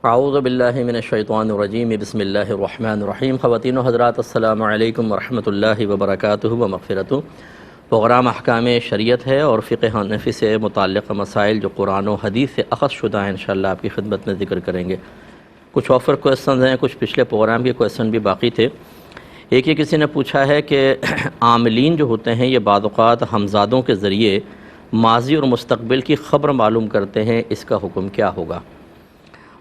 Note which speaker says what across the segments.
Speaker 1: اعوذ باللہ من الشیطان الرجیم بسم اللہ الرحمن الرحیم۔ خواتین و حضرات، السلام علیکم ورحمۃ اللہ وبرکاتہ و مغفرتہ۔ پروگرام احکام شریعت ہے اور فقہ حنفی سے متعلق مسائل جو قرآن و حدیث سے اخذ شدہ ہیں انشاءاللہ آپ کی خدمت میں ذکر کریں گے۔ کچھ آفر کویسچنز ہیں، کچھ پچھلے پروگرام کے کویسچن بھی باقی تھے۔ ایک یہ کسی نے پوچھا ہے کہ عاملین جو ہوتے ہیں یہ بعض اوقات ہمزادوں کے ذریعے ماضی اور مستقبل کی خبر معلوم کرتے ہیں، اس کا حکم کیا ہوگا؟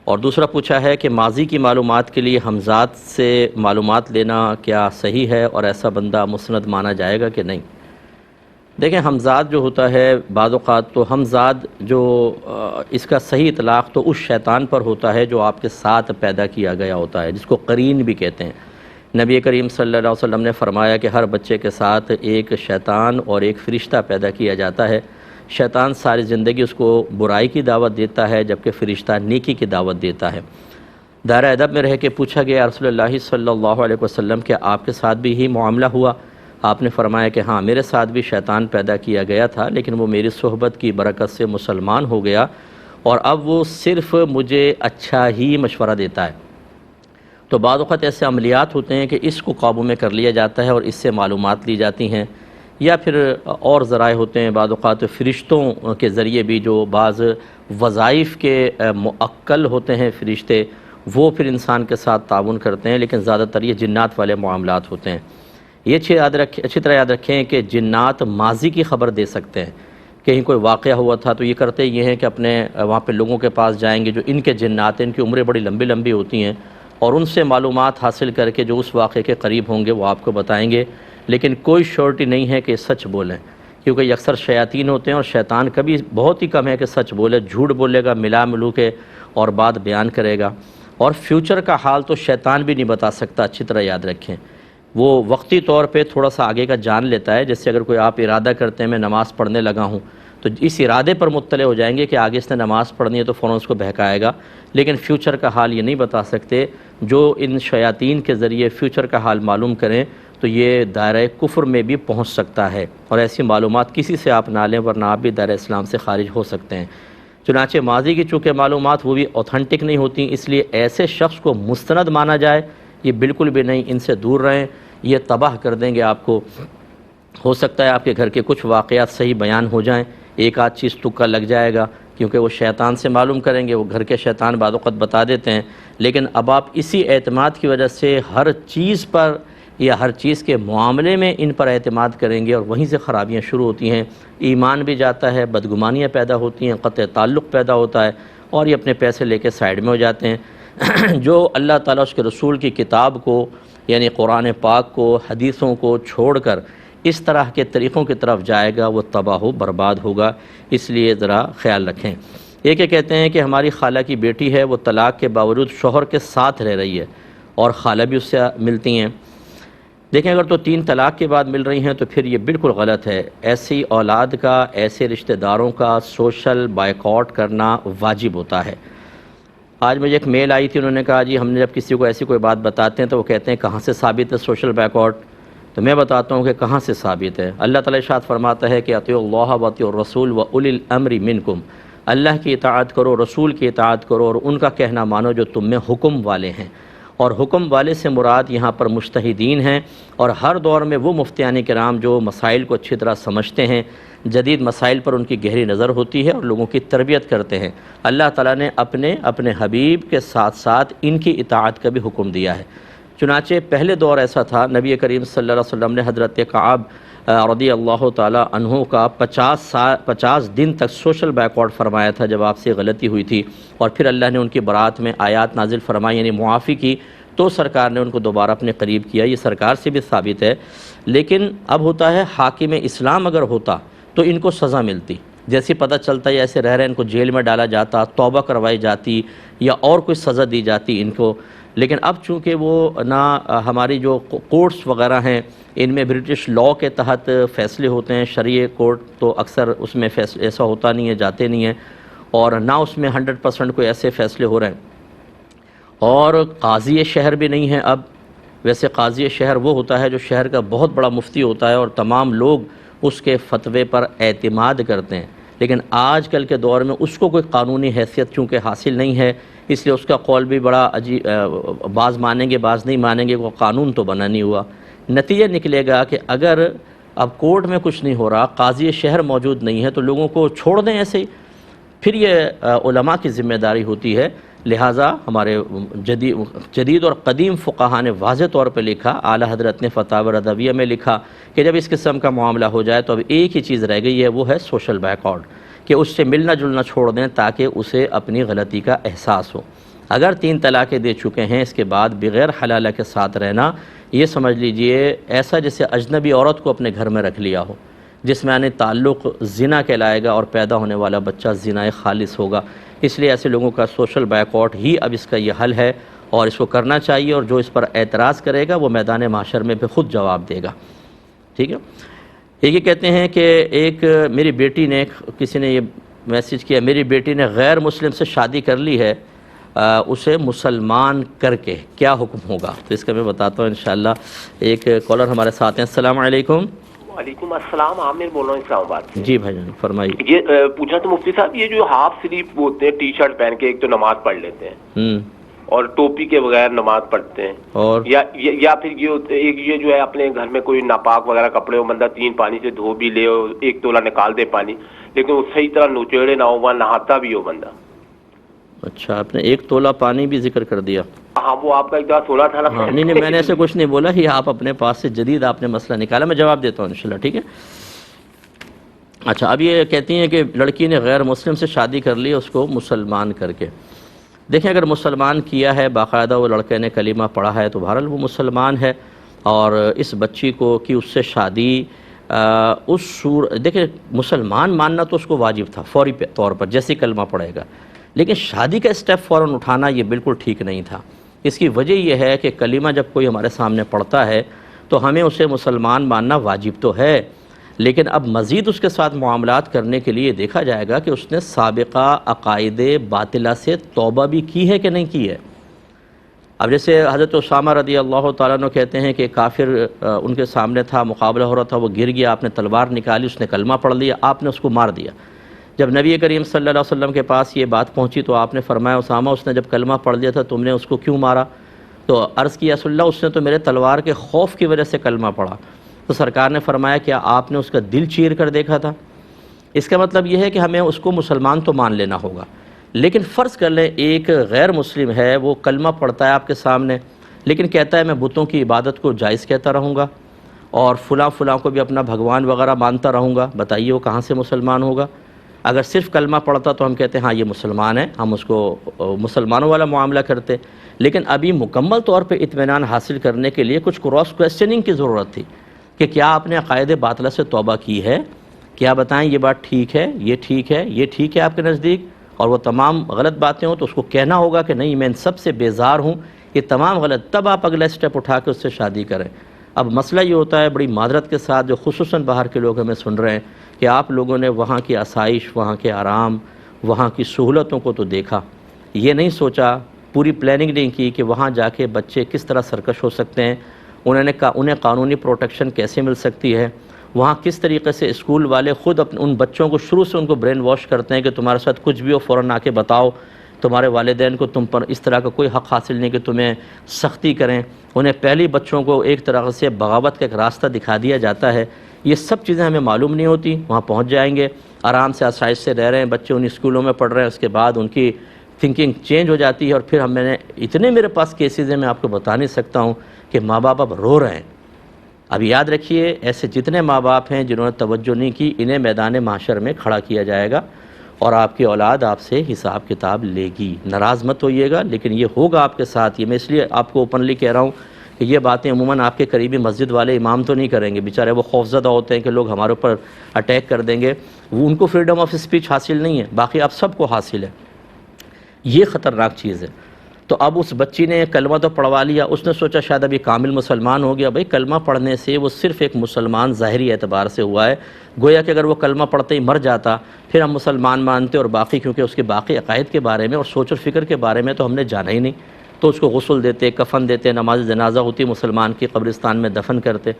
Speaker 1: اور دوسرا پوچھا ہے کہ ماضی کی معلومات کے لیے ہمزاد سے معلومات لینا کیا صحیح ہے اور ایسا بندہ مسند مانا جائے گا کہ نہیں؟ دیکھیں، ہمزاد جو ہوتا ہے بعض اوقات تو ہمزاد جو اس کا صحیح اطلاق تو اس شیطان پر ہوتا ہے جو آپ کے ساتھ پیدا کیا گیا ہوتا ہے، جس کو قرین بھی کہتے ہیں۔ نبی کریم صلی اللہ علیہ وسلم نے فرمایا کہ ہر بچے کے ساتھ ایک شیطان اور ایک فرشتہ پیدا کیا جاتا ہے۔ شیطان ساری زندگی اس کو برائی کی دعوت دیتا ہے جبکہ فرشتہ نیکی کی دعوت دیتا ہے۔ دائرہ ادب میں رہ کے پوچھا گیا رسول اللہ صلی اللہ علیہ وسلم کہ آپ کے ساتھ بھی یہی معاملہ ہوا؟ آپ نے فرمایا کہ ہاں، میرے ساتھ بھی شیطان پیدا کیا گیا تھا، لیکن وہ میری صحبت کی برکت سے مسلمان ہو گیا اور اب وہ صرف مجھے اچھا ہی مشورہ دیتا ہے۔ تو بعض اوقات ایسے عملیات ہوتے ہیں کہ اس کو قابو میں کر لیا جاتا ہے اور اس سے معلومات لی جاتی ہیں، یا پھر اور ذرائع ہوتے ہیں بعض اوقات فرشتوں کے ذریعے بھی، جو بعض وظائف کے موکل ہوتے ہیں فرشتے، وہ پھر انسان کے ساتھ تعاون کرتے ہیں، لیکن زیادہ تر یہ جنات والے معاملات ہوتے ہیں۔ یہ اچھی طرح یاد رکھیں کہ جنات ماضی کی خبر دے سکتے ہیں۔ کہیں کوئی واقعہ ہوا تھا تو یہ کرتے یہ ہیں کہ اپنے وہاں پہ لوگوں کے پاس جائیں گے جو ان کے جنات ہیں، ان کی عمریں بڑی لمبی لمبی ہوتی ہیں، اور ان سے معلومات حاصل کر کے جو اس واقعے کے قریب ہوں گے وہ آپ کو بتائیں گے، لیکن کوئی شورٹی نہیں ہے کہ سچ بولیں، کیونکہ یہ اکثر شیاطین ہوتے ہیں اور شیطان کبھی بہت ہی کم ہے کہ سچ بولے، جھوٹ بولے گا ملا ملو کے اور بات بیان کرے گا۔ اور فیوچر کا حال تو شیطان بھی نہیں بتا سکتا، اچھی طرح یاد رکھیں۔ وہ وقتی طور پہ تھوڑا سا آگے کا جان لیتا ہے، جیسے اگر کوئی آپ ارادہ کرتے ہیں میں نماز پڑھنے لگا ہوں، تو اس ارادے پر مطلع ہو جائیں گے کہ آگے اس نے نماز پڑھنی ہے تو فوراً اس کو بہکائے گا، لیکن فیوچر کا حال یہ نہیں بتا سکتے۔ جو ان شیاطین کے ذریعے فیوچر کا حال معلوم کریں تو یہ دائرہ کفر میں بھی پہنچ سکتا ہے، اور ایسی معلومات کسی سے آپ نہ لیں ورنہ آپ بھی دائرہ اسلام سے خارج ہو سکتے ہیں۔ چنانچہ ماضی کی چونکہ معلومات وہ بھی اوتھنٹک نہیں ہوتی، اس لیے ایسے شخص کو مستند مانا جائے یہ بالکل بھی نہیں، ان سے دور رہیں، یہ تباہ کر دیں گے آپ کو۔ ہو سکتا ہے آپ کے گھر کے کچھ واقعات صحیح بیان ہو جائیں، ایک آدھ چیز تکا لگ جائے گا، کیونکہ وہ شیطان سے معلوم کریں گے، وہ گھر کے شیطان بعض اوقات بتا دیتے ہیں، لیکن اب آپ اسی اعتماد کی وجہ سے ہر چیز پر یا ہر چیز کے معاملے میں ان پر اعتماد کریں گے، اور وہیں سے خرابیاں شروع ہوتی ہیں، ایمان بھی جاتا ہے، بدگمانیاں پیدا ہوتی ہیں، قطع تعلق پیدا ہوتا ہے، اور یہ اپنے پیسے لے کے سائیڈ میں ہو جاتے ہیں۔ جو اللہ تعالیٰ اس کے رسول کی کتاب کو یعنی قرآن پاک کو، حدیثوں کو چھوڑ کر اس طرح کے طریقوں کی طرف جائے گا وہ تباہ و برباد ہوگا، اس لیے ذرا خیال رکھیں۔ یہ کہتے ہیں کہ ہماری خالہ کی بیٹی ہے، وہ طلاق کے باوجود شوہر کے ساتھ رہ رہی ہے اور خالہ بھی اس سے ملتی ہیں۔ دیکھیں، اگر تو 3 طلاق کے بعد مل رہی ہیں تو پھر یہ بالکل غلط ہے۔ ایسی اولاد کا، ایسے رشتہ داروں کا سوشل بائیکاٹ کرنا واجب ہوتا ہے۔ آج مجھے ایک میل آئی تھی، انہوں نے کہا جی ہم نے جب کسی کو ایسی کوئی بات بتاتے ہیں تو وہ کہتے ہیں کہاں سے ثابت ہے سوشل بائیکاٹ؟ تو میں بتاتا ہوں کہ کہاں سے ثابت ہے۔ اللہ تعالیٰ ارشاد فرماتا ہے کہ اطیعوا اللہ واطیعوا الرسول واولی الامر منکم، اللہ کی اطاعت کرو، رسول کی اطاعت کرو، اور ان کا کہنا مانو جو تم میں حکم والے ہیں۔ اور حکم والے سے مراد یہاں پر مجتہدین ہیں، اور ہر دور میں وہ مفتیان کرام جو مسائل کو اچھی طرح سمجھتے ہیں، جدید مسائل پر ان کی گہری نظر ہوتی ہے اور لوگوں کی تربیت کرتے ہیں۔ اللہ تعالیٰ نے اپنے حبیب کے ساتھ ساتھ ان کی اطاعت کا بھی حکم دیا ہے۔ چنانچہ پہلے دور ایسا تھا، نبی کریم صلی اللہ علیہ وسلم نے حضرت کعب رضی اللہ تعالیٰ عنہ کا 50 دن تک سوشل بیکورڈ فرمایا تھا جب آپ سے غلطی ہوئی تھی، اور پھر اللہ نے ان کی برات میں آیات نازل فرمائی، یعنی معافی کی، تو سرکار نے ان کو دوبارہ اپنے قریب کیا۔ یہ سرکار سے بھی ثابت ہے۔ لیکن اب ہوتا ہے حاکم اسلام اگر ہوتا تو ان کو سزا ملتی، جیسے پتہ چلتا ہے ایسے رہ رہے ان کو جیل میں ڈالا جاتا، توبہ کروائی جاتی، یا اور کوئی سزا دی جاتی ان کو۔ لیکن اب چونکہ وہ نہ ہماری جو کورٹس وغیرہ ہیں ان میں برٹش لاء کے تحت فیصلے ہوتے ہیں، شرعی کورٹ تو اکثر اس میں ایسا ہوتا نہیں ہے، جاتے نہیں ہیں، اور نہ اس میں 100% کوئی ایسے فیصلے ہو رہے ہیں، اور قاضی شہر بھی نہیں ہے اب۔ ویسے قاضی شہر وہ ہوتا ہے جو شہر کا بہت بڑا مفتی ہوتا ہے اور تمام لوگ اس کے فتوے پر اعتماد کرتے ہیں، لیکن آج کل کے دور میں اس کو کوئی قانونی حیثیت چونکہ حاصل نہیں ہے، اس لیے اس کا قول بھی بڑا عجیب، بعض مانیں گے بعض نہیں مانیں گے، وہ قانون تو بنا نہیں ہوا۔ نتیجہ نکلے گا کہ اگر اب کورٹ میں کچھ نہیں ہو رہا، قاضی شہر موجود نہیں ہے، تو لوگوں کو چھوڑ دیں ایسے ہی، پھر یہ علماء کی ذمہ داری ہوتی ہے۔ لہٰذا ہمارے جدید اور قدیم فقہاء نے واضح طور پہ لکھا، اعلیٰ حضرت نے فتاوی رضویہ میں لکھا کہ جب اس قسم کا معاملہ ہو جائے تو اب ایک ہی چیز رہ گئی ہے، وہ ہے سوشل بیک آؤٹ، کہ اس سے ملنا جلنا چھوڑ دیں تاکہ اسے اپنی غلطی کا احساس ہو۔ اگر 3 طلاقیں دے چکے ہیں، اس کے بعد بغیر حلالہ کے ساتھ رہنا، یہ سمجھ لیجئے ایسا جیسے اجنبی عورت کو اپنے گھر میں رکھ لیا ہو، جس میں تعلق زنا کہلائے گا اور پیدا ہونے والا بچہ زنا خالص ہوگا۔ اس لیے ایسے لوگوں کا سوشل بیک آؤٹ ہی اب اس کا یہ حل ہے، اور اس کو کرنا چاہیے، اور جو اس پر اعتراض کرے گا وہ میدان محشر میں پہ خود جواب دے گا۔ ٹھیک ہے۔ یہ کہتے ہیں کہ ایک میری بیٹی نے، کسی نے یہ میسج کیا، میری بیٹی نے غیر مسلم سے شادی کر لی ہے، اسے مسلمان کر کے کیا حکم ہوگا؟ تو اس کا میں بتاتا ہوں انشاءاللہ۔ ایک کالر ہمارے ساتھ ہیں۔ السلام علیکم۔
Speaker 2: وعلیکم السلام، عامر بول رہا ہوں اسلام آباد سے۔
Speaker 1: جی بھائی جان فرمائیے۔
Speaker 2: یہ پوچھنا تو مفتی صاحب، یہ جو ہاف سلیپ ہوتے ہیں، ٹی شرٹ پہن کے ایک تو نماز پڑھ لیتے ہیں اور ٹوپی کے بغیر نماز پڑھتے ہیں، اور یا پھر یہ جو ہے اپنے گھر میں کوئی ناپاک وغیرہ کپڑے ہو، بندہ 3 پانی سے دھو بھی لے اور 1 تولہ نکال دے پانی، لیکن وہ صحیح طرح نچوڑے نہ ہو، وہاں نہاتا بھی ہو بندہ۔
Speaker 1: اچھا، آپ نے 1 تولہ پانی بھی ذکر کر دیا۔
Speaker 2: ہاں، وہ آپ کا ایک دفعہ سونا تھا نا۔
Speaker 1: نہیں، میں نے ایسے کچھ نہیں بولا، یہ آپ اپنے پاس سے جدید آپ نے مسئلہ نکالا، میں جواب دیتا ہوں انشاءاللہ، ٹھیک ہے۔ اچھا، اب یہ کہتی ہیں کہ لڑکی نے غیر مسلم سے شادی کر لی اس کو مسلمان کر کے۔ دیکھیں، اگر مسلمان کیا ہے، باقاعدہ وہ لڑکے نے کلمہ پڑھا ہے، تو بہرحال وہ مسلمان ہے، اور اس بچی کو کہ اس سے شادی دیکھیں، مسلمان ماننا تو اس کو واجب تھا فوری طور پر جیسے کلمہ پڑھے گا، لیکن شادی کا اسٹیپ فوراً اٹھانا یہ بالکل ٹھیک نہیں تھا۔ اس کی وجہ یہ ہے کہ کلمہ جب کوئی ہمارے سامنے پڑھتا ہے تو ہمیں اسے مسلمان ماننا واجب تو ہے، لیکن اب مزید اس کے ساتھ معاملات کرنے کے لیے دیکھا جائے گا کہ اس نے سابقہ عقائد باطلہ سے توبہ بھی کی ہے کہ نہیں کی ہے۔ اب جیسے حضرت اسامہ رضی اللہ تعالیٰ عنہ کہتے ہیں کہ کافر ان کے سامنے تھا، مقابلہ ہو رہا تھا، وہ گر گیا، آپ نے تلوار نکالی، اس نے کلمہ پڑھ لیا، آپ نے اس کو مار دیا۔ جب نبی کریم صلی اللہ علیہ وسلم کے پاس یہ بات پہنچی تو آپ نے فرمایا، اسامہ اس نے جب کلمہ پڑھ لیا تھا تم نے اس کو کیوں مارا؟ تو عرض کیا رسول اللہ، اس نے تو میرے تلوار کے خوف کی وجہ سے کلمہ پڑھا۔ تو سرکار نے فرمایا، کیا آپ نے اس کا دل چیر کر دیکھا تھا؟ اس کا مطلب یہ ہے کہ ہمیں اس کو مسلمان تو مان لینا ہوگا، لیکن فرض کر لیں ایک غیر مسلم ہے، وہ کلمہ پڑھتا ہے آپ کے سامنے، لیکن کہتا ہے میں بتوں کی عبادت کو جائز کہتا رہوں گا اور فلاں کو بھی اپنا بھگوان وغیرہ مانتا رہوں گا، بتائیے وہ کہاں سے مسلمان ہوگا؟ اگر صرف کلمہ پڑھتا تو ہم کہتے ہیں ہاں یہ مسلمان ہے، ہم اس کو مسلمانوں والا معاملہ کرتے، لیکن ابھی مکمل طور پہ اطمینان حاصل کرنے کے لیے کچھ کراس کویسچننگ کی ضرورت تھی کہ کیا آپ نے عقائد باطلہ سے توبہ کی ہے؟ کیا بتائیں یہ بات ٹھیک ہے، یہ ٹھیک ہے، یہ ٹھیک ہے آپ کے نزدیک؟ اور وہ تمام غلط باتیں ہوں تو اس کو کہنا ہوگا کہ نہیں میں ان سب سے بیزار ہوں، یہ تمام غلط، تب آپ اگلا اسٹیپ اٹھا کے اس سے شادی کریں۔ اب مسئلہ یہ ہوتا ہے بڑی معذرت کے ساتھ، جو خصوصاً باہر کے لوگ ہمیں سن رہے ہیں، کہ آپ لوگوں نے وہاں کی آسائش، وہاں کے آرام، وہاں کی سہولتوں کو تو دیکھا، یہ نہیں سوچا، پوری پلاننگ نہیں کی کہ وہاں جا کے بچے کس طرح سرکش ہو سکتے ہیں، انہیں قانونی پروٹیکشن کیسے مل سکتی ہے، وہاں کس طریقے سے اسکول والے خود ان بچوں کو شروع سے ان کو برین واش کرتے ہیں کہ تمہارے ساتھ کچھ بھی ہو فوراً آ کے بتاؤ، تمہارے والدین کو تم پر اس طرح کا کوئی حق حاصل نہیں کہ تمہیں سختی کریں، انہیں پہلی بچوں کو ایک طرح سے بغاوت کا ایک راستہ دکھا دیا جاتا ہے۔ یہ سب چیزیں ہمیں معلوم نہیں ہوتی، وہاں پہنچ جائیں گے، آرام سے آسائش سے رہ رہے ہیں بچے، ان اسکولوں میں پڑھ رہے ہیں، اس کے بعد ان کی تھنکنگ چینج ہو جاتی ہے، اور پھر میں نے اتنے میرے پاس کیسز ہیں میں آپ کو بتا نہیں سکتا ہوں کہ ماں باپ اب رو رہے ہیں۔ اب یاد رکھیے ایسے جتنے ماں باپ ہیں جنہوں نے توجہ نہیں کی، انہیں میدان محشر میں کھڑا کیا جائے گا، اور آپ کی اولاد آپ سے حساب کتاب لے گی۔ ناراض مت ہوئیے گا، لیکن یہ ہوگا آپ کے ساتھ۔ یہ میں اس لیے آپ کو اوپنلی کہہ رہا ہوں کہ یہ باتیں عموماً آپ کے قریبی مسجد والے امام تو نہیں کریں گے، بیچارے وہ خوفزدہ ہوتے ہیں کہ لوگ ہمارے اوپر اٹیک کر دیں گے، وہ ان کو فریڈم آف اسپیچ حاصل نہیں ہے، باقی آپ سب کو حاصل ہے۔ یہ خطرناک چیز ہے۔ تو اب اس بچی نے کلمہ تو پڑھوا لیا، اس نے سوچا شاید ابھی کامل مسلمان ہو گیا۔ بھائی کلمہ پڑھنے سے وہ صرف ایک مسلمان ظاہری اعتبار سے ہوا ہے، گویا کہ اگر وہ کلمہ پڑھتے ہی مر جاتا پھر ہم مسلمان مانتے، اور باقی کیونکہ اس کے باقی عقائد کے بارے میں اور سوچ و فکر کے بارے میں تو ہم نے جانا ہی نہیں، تو اس کو غسل دیتے، کفن دیتے، نماز جنازہ ہوتی مسلمان کی، قبرستان میں دفن کرتے۔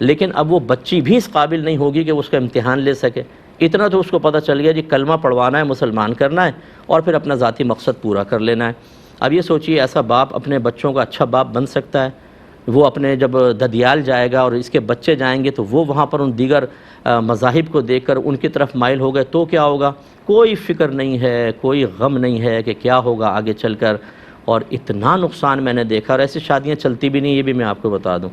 Speaker 1: لیکن اب وہ بچی بھی اس قابل نہیں ہوگی کہ وہ اس کا امتحان لے سکے۔ اتنا تو اس کو پتہ چل گیا جی کلمہ پڑھوانا ہے، مسلمان کرنا ہے اور پھر اپنا ذاتی مقصد پورا کر لینا ہے۔ اب یہ سوچیے ایسا باپ اپنے بچوں کا اچھا باپ بن سکتا ہے؟ وہ اپنے جب ددیال جائے گا اور اس کے بچے جائیں گے تو وہ وہاں پر ان دیگر مذاہب کو دیکھ کر ان کی طرف مائل ہو گئے تو کیا ہوگا؟ کوئی فکر نہیں ہے، کوئی غم نہیں ہے کہ کیا ہوگا آگے چل کر، اور اتنا نقصان میں نے دیکھا۔ اور ایسی شادیاں چلتی بھی نہیں، یہ بھی میں آپ کو بتا دوں۔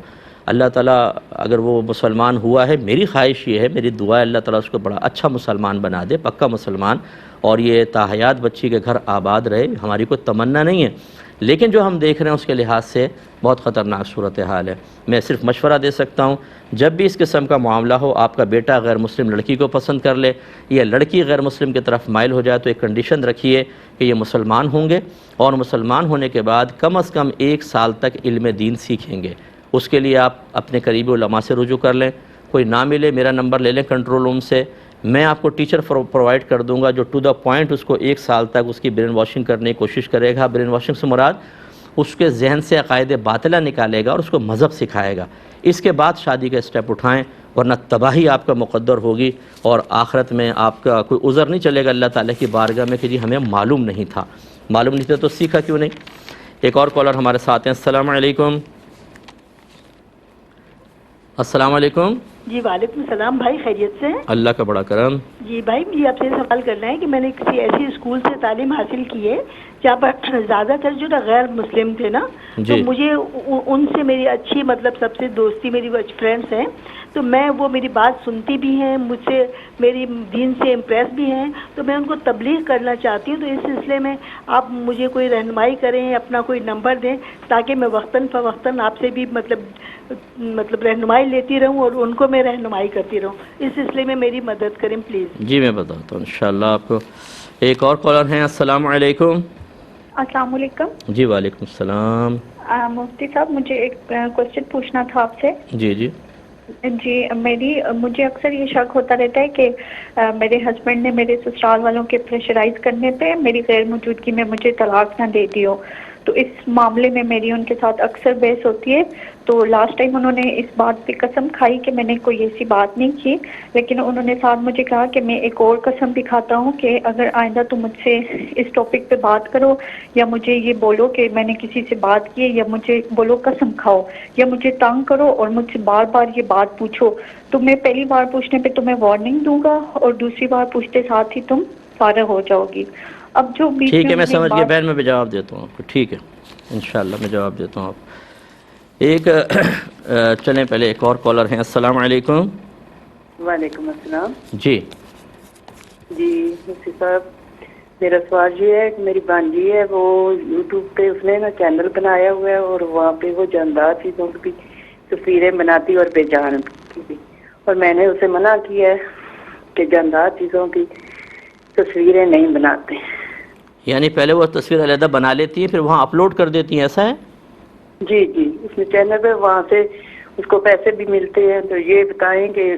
Speaker 1: اللہ تعالیٰ اگر وہ مسلمان ہوا ہے، میری خواہش یہ ہے، میری دعا ہے اللہ تعالیٰ اس کو بڑا اچھا مسلمان بنا دے، پکا مسلمان، اور یہ تاحیات بچی کے گھر آباد رہے، ہماری کوئی تمنا نہیں ہے، لیکن جو ہم دیکھ رہے ہیں اس کے لحاظ سے بہت خطرناک صورتحال ہے۔ میں صرف مشورہ دے سکتا ہوں، جب بھی اس قسم کا معاملہ ہو، آپ کا بیٹا غیر مسلم لڑکی کو پسند کر لے یا لڑکی غیر مسلم کی طرف مائل ہو جائے تو ایک کنڈیشن رکھیے کہ یہ مسلمان ہوں گے، اور مسلمان ہونے کے بعد کم از کم 1 سال تک علم دین سیکھیں گے۔ اس کے لیے آپ اپنے قریبی علماء سے رجوع کر لیں، کوئی نہ ملے میرا نمبر لے لیں کنٹرول روم سے، میں آپ کو ٹیچر پرووائڈ کر دوں گا جو ٹو دا پوائنٹ اس کو 1 سال تک اس کی برین واشنگ کرنے کی کوشش کرے گا۔ برین واشنگ سے مراد اس کے ذہن سے عقائد باطلہ نکالے گا اور اس کو مذہب سکھائے گا۔ اس کے بعد شادی کا اسٹیپ اٹھائیں، ورنہ تباہی آپ کا مقدر ہوگی، اور آخرت میں آپ کا کوئی عذر نہیں چلے گا اللہ تعالیٰ کی بارگاہ میں کہ جی ہمیں معلوم نہیں تھا۔ معلوم نہیں تھا تو سیکھا کیوں نہیں؟ ایک اور کالر ہمارے ساتھ ہیں۔ السلام علیکم۔ السلام علیکم۔
Speaker 3: جی وعلیکم السلام بھائی، خیریت سے ہیں؟
Speaker 1: اللہ کا بڑا کرم۔
Speaker 3: جی بھائی مجھے آپ سے سوال کرنا ہے کہ میں نے کسی ایسی اسکول سے تعلیم حاصل کی ہے جہاں پر زیادہ تر جو نا غیر مسلم تھے نا، تو مجھے ان سے میری اچھی مطلب سب سے دوستی، میری وہ فرینڈس ہیں، تو میں وہ میری بات سنتی بھی ہیں، مجھ سے میری دین سے امپریس بھی ہیں، تو میں ان کو تبلیغ کرنا چاہتی ہوں۔ تو اس سلسلے میں آپ مجھے کوئی رہنمائی کریں، اپنا کوئی نمبر دیں تاکہ میں وقتاً فوقتاً آپ سے بھی مطلب رہنمائی لیتی رہوں اور ان کو میں رہنمائی کرتی رہوں۔ اس سلسلے میں میری مدد کریں پلیز۔
Speaker 1: جی میں بتاتا ہوں انشاءاللہ آپ کو۔ ایک اور کالر ہیں۔ السلام علیکم۔
Speaker 4: السلام علیکم۔
Speaker 1: جی وعلیکم السلام۔
Speaker 4: مفتی صاحب مجھے ایک کوشچن پوچھنا تھا آپ سے۔
Speaker 1: جی جی
Speaker 4: جی مجھے اکثر یہ شک ہوتا رہتا ہے کہ میرے ہسبینڈ نے میرے سسرال والوں کے پریشرائز کرنے پہ میری غیر موجودگی میں مجھے طلاق نہ دے دی ہو، تو اس معاملے میں میری ان کے ساتھ اکثر بحث ہوتی ہے۔ تو لاسٹ ٹائم انہوں نے اس بات پہ قسم کھائی کہ میں نے کوئی ایسی بات نہیں کی، لیکن انہوں نے ساتھ مجھے کہا کہ میں ایک اور قسم بھی کھاتا ہوں کہ اگر آئندہ تم مجھ سے اس ٹاپک پہ بات کرو یا مجھے یہ بولو کہ میں نے کسی سے بات کی یا مجھے بولو قسم کھاؤ یا مجھے تنگ کرو اور مجھ سے بار بار یہ بات پوچھو، تو میں پہلی بار پوچھنے پہ تمہیں وارننگ دوں گا اور دوسری بار پوچھتے ساتھ ہی تم فارغ ہو جاؤ گی۔ اب جو بیچ
Speaker 1: ٹھیک ہے، میں سمجھ گیا بہن، میں بھی جواب دیتا ہوں آپ کو۔ ٹھیک ہے انشاءاللہ میں جواب دیتا ہوں آپ۔ ایک چلیں پہلے ایک اور کالر ہیں۔ السلام علیکم۔
Speaker 5: وعلیکم السلام۔
Speaker 1: جی
Speaker 5: مفتی صاحب میرا سوال یہ ہے کہ میری بانجی ہے، وہ یوٹیوب پہ اس نے نا چینل بنایا ہوا ہے اور وہاں پہ وہ جاندار چیزوں کی تصویریں بناتی اور بے جان کی بھی، اور میں نے اسے منع کیا ہے کہ جاندار چیزوں کی تصویریں نہیں بناتے۔
Speaker 1: یعنی پہلے وہ تصویر علیحدہ بنا لیتی ہیں پھر وہاں اپلوڈ کر دیتی ہیں، ایسا ہے؟
Speaker 5: جی اس میں چینل پہ وہاں سے اس کو پیسے بھی ملتے ہیں، تو یہ بتائیں کہ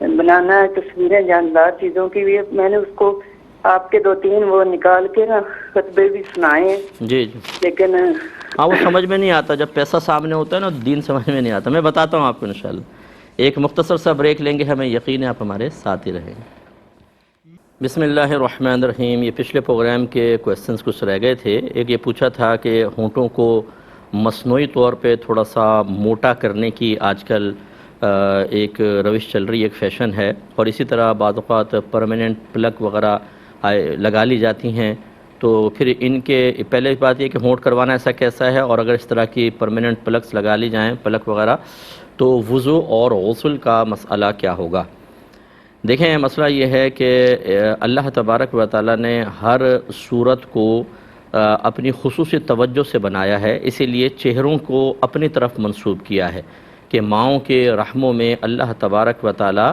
Speaker 5: بنانا ہے تصویریں جاندار چیزوں کی بھی۔ میں نے اس کو آپ کے 2-3 وہ نکال کے نا خطبے بھی سنائے ہیں،
Speaker 1: جی
Speaker 5: لیکن
Speaker 1: ہاں وہ سمجھ میں نہیں آتا، جب پیسہ سامنے ہوتا ہے نا دین سمجھ میں نہیں آتا۔ میں بتاتا ہوں آپ کو انشاءاللہ۔ ایک مختصر سا بریک لیں گے، ہمیں یقین ہے آپ ہمارے ساتھ ہی رہیں گے۔ بسم اللہ الرحمن الرحیم۔ یہ پچھلے پروگرام کے کویسچنز کچھ رہ گئے تھے۔ ایک یہ پوچھا تھا کہ ہونٹوں کو مصنوعی طور پہ تھوڑا سا موٹا کرنے کی آج کل ایک روش چل رہی، ایک فیشن ہے، اور اسی طرح بعض اوقات پرماننٹ پلک وغیرہ لگا لی جاتی ہیں، تو پھر ان کے پہلے بات یہ کہ ہونٹ کروانا ایسا کیسا ہے، اور اگر اس طرح کی پرماننٹ پلکس لگا لی جائیں، پلک وغیرہ، تو وضو اور غسل کا مسئلہ کیا ہوگا؟ دیکھیں مسئلہ یہ ہے کہ اللہ تبارک و تعالیٰ نے ہر صورت کو اپنی خصوصی توجہ سے بنایا ہے، اسی لیے چہروں کو اپنی طرف منسوب کیا ہے کہ ماؤں کے رحموں میں اللہ تبارک و تعالیٰ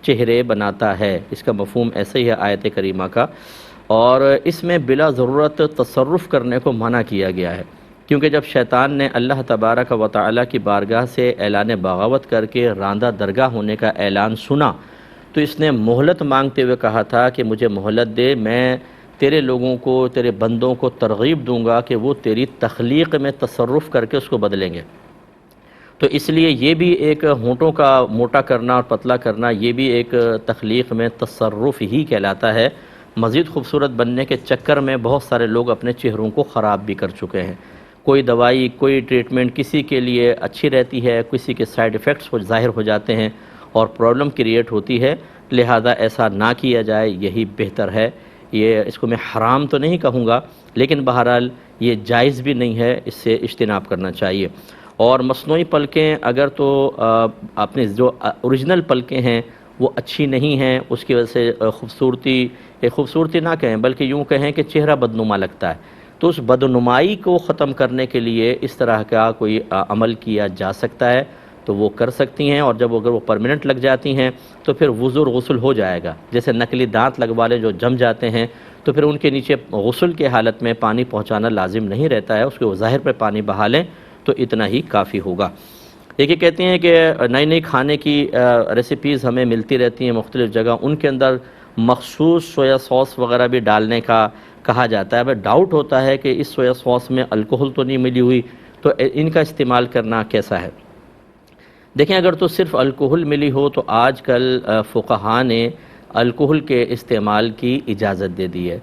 Speaker 1: چہرے بناتا ہے۔ اس کا مفہوم ایسے ہی ہے آیت کریمہ کا، اور اس میں بلا ضرورت تصرف کرنے کو منع کیا گیا ہے، کیونکہ جب شیطان نے اللہ تبارک و تعالیٰ کی بارگاہ سے اعلان بغاوت کر کے راندہ درگاہ ہونے کا اعلان سنا، تو اس نے مہلت مانگتے ہوئے کہا تھا کہ مجھے مہلت دے، میں تیرے لوگوں کو، تیرے بندوں کو ترغیب دوں گا کہ وہ تیری تخلیق میں تصرف کر کے اس کو بدلیں گے۔ تو اس لیے یہ بھی ایک ہونٹوں کا موٹا کرنا اور پتلا کرنا یہ بھی ایک تخلیق میں تصرف ہی کہلاتا ہے۔ مزید خوبصورت بننے کے چکر میں بہت سارے لوگ اپنے چہروں کو خراب بھی کر چکے ہیں۔ کوئی دوائی، کوئی ٹریٹمنٹ کسی کے لیے اچھی رہتی ہے، کسی کے سائیڈ ایفیکٹس ظاہر ہو جاتے ہیں اور پرابلم کریٹ ہوتی ہے، لہذا ایسا نہ کیا جائے، یہی بہتر ہے۔ یہ اس کو میں حرام تو نہیں کہوں گا، لیکن بہرحال یہ جائز بھی نہیں ہے، اس سے اجتناب کرنا چاہیے۔ اور مصنوعی پلکیں اگر تو اپنے جو اوریجنل پلکیں ہیں وہ اچھی نہیں ہیں، اس کی وجہ سے خوبصورتی نہ کہیں بلکہ یوں کہیں کہ چہرہ بدنما لگتا ہے، تو اس بدنمائی کو ختم کرنے کے لیے اس طرح کا کوئی عمل کیا جا سکتا ہے تو وہ کر سکتی ہیں، اور جب اگر وہ پرماننٹ لگ جاتی ہیں تو پھر وضو اور غسل ہو جائے گا۔ جیسے نقلی دانت لگوا لے جو جم جاتے ہیں تو پھر ان کے نیچے غسل کے حالت میں پانی پہنچانا لازم نہیں رہتا ہے، اس کے ظاہر پہ پانی بہا لیں تو اتنا ہی کافی ہوگا۔ یہ کہتے ہیں کہ نئی نئی کھانے کی ریسیپیز ہمیں ملتی رہتی ہیں مختلف جگہ، ان کے اندر مخصوص سویا سوس وغیرہ بھی ڈالنے کا کہا جاتا ہے۔ بس ڈاؤٹ ہوتا ہے کہ اس سویا سوس میں الکوہل تو نہیں ملی ہوئی، تو ان کا استعمال کرنا کیسا ہے؟ دیکھیں، اگر تو صرف الکوہل ملی ہو تو آج کل فقہاء نے الکوہل کے استعمال کی اجازت دے دی ہے،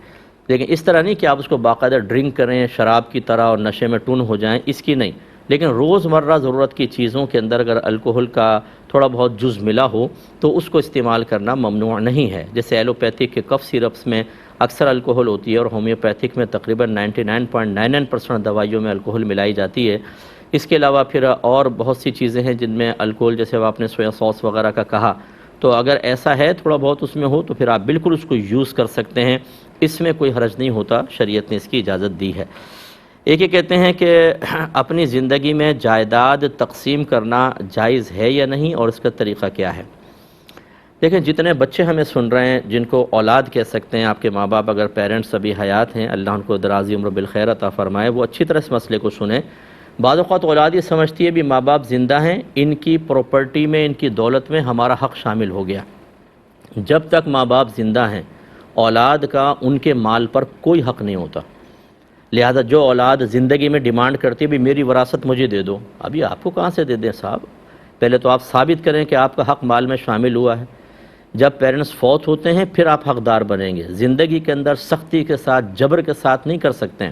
Speaker 1: لیکن اس طرح نہیں کہ آپ اس کو باقاعدہ ڈرنک کریں شراب کی طرح اور نشے میں ٹن ہو جائیں، اس کی نہیں، لیکن روزمرہ ضرورت کی چیزوں کے اندر اگر الکوہل کا تھوڑا بہت جز ملا ہو تو اس کو استعمال کرنا ممنوع نہیں ہے۔ جیسے ایلوپیتھک کے کف سیرپس میں اکثر الکوہل ہوتی ہے، اور ہومیوپیتھک میں تقریباً 99.99% دوائیوں میں الکوہل ملائی جاتی ہے۔ اس کے علاوہ پھر اور بہت سی چیزیں ہیں جن میں الکوہل، جیسے آپ نے سویا سوس وغیرہ کا کہا، تو اگر ایسا ہے تھوڑا بہت اس میں ہو تو پھر آپ بالکل اس کو یوز کر سکتے ہیں، اس میں کوئی حرج نہیں ہوتا، شریعت نے اس کی اجازت دی ہے۔ ایک یہ کہتے ہیں کہ اپنی زندگی میں جائیداد تقسیم کرنا جائز ہے یا نہیں، اور اس کا طریقہ کیا ہے؟ دیکھیں، جتنے بچے ہمیں سن رہے ہیں جن کو اولاد کہہ سکتے ہیں، آپ کے ماں باپ اگر پیرنٹس ابھی حیات ہیں، اللہ ان کو دراز عمر بالخیر عطا فرمائے، وہ اچھی طرح اس مسئلے کو سنیں۔ بعض اوقات اولاد یہ سمجھتی ہے بھی ماں باپ زندہ ہیں، ان کی پراپرٹی میں، ان کی دولت میں ہمارا حق شامل ہو گیا۔ جب تک ماں باپ زندہ ہیں اولاد کا ان کے مال پر کوئی حق نہیں ہوتا، لہذا جو اولاد زندگی میں ڈیمانڈ کرتی ہے بھی میری وراثت مجھے دے دو، ابھی آپ کو کہاں سے دے دیں صاحب؟ پہلے تو آپ ثابت کریں کہ آپ کا حق مال میں شامل ہوا ہے۔ جب پیرنٹس فوت ہوتے ہیں پھر آپ حقدار بنیں گے، زندگی کے اندر سختی کے ساتھ، جبر کے ساتھ نہیں کر سکتے ہیں۔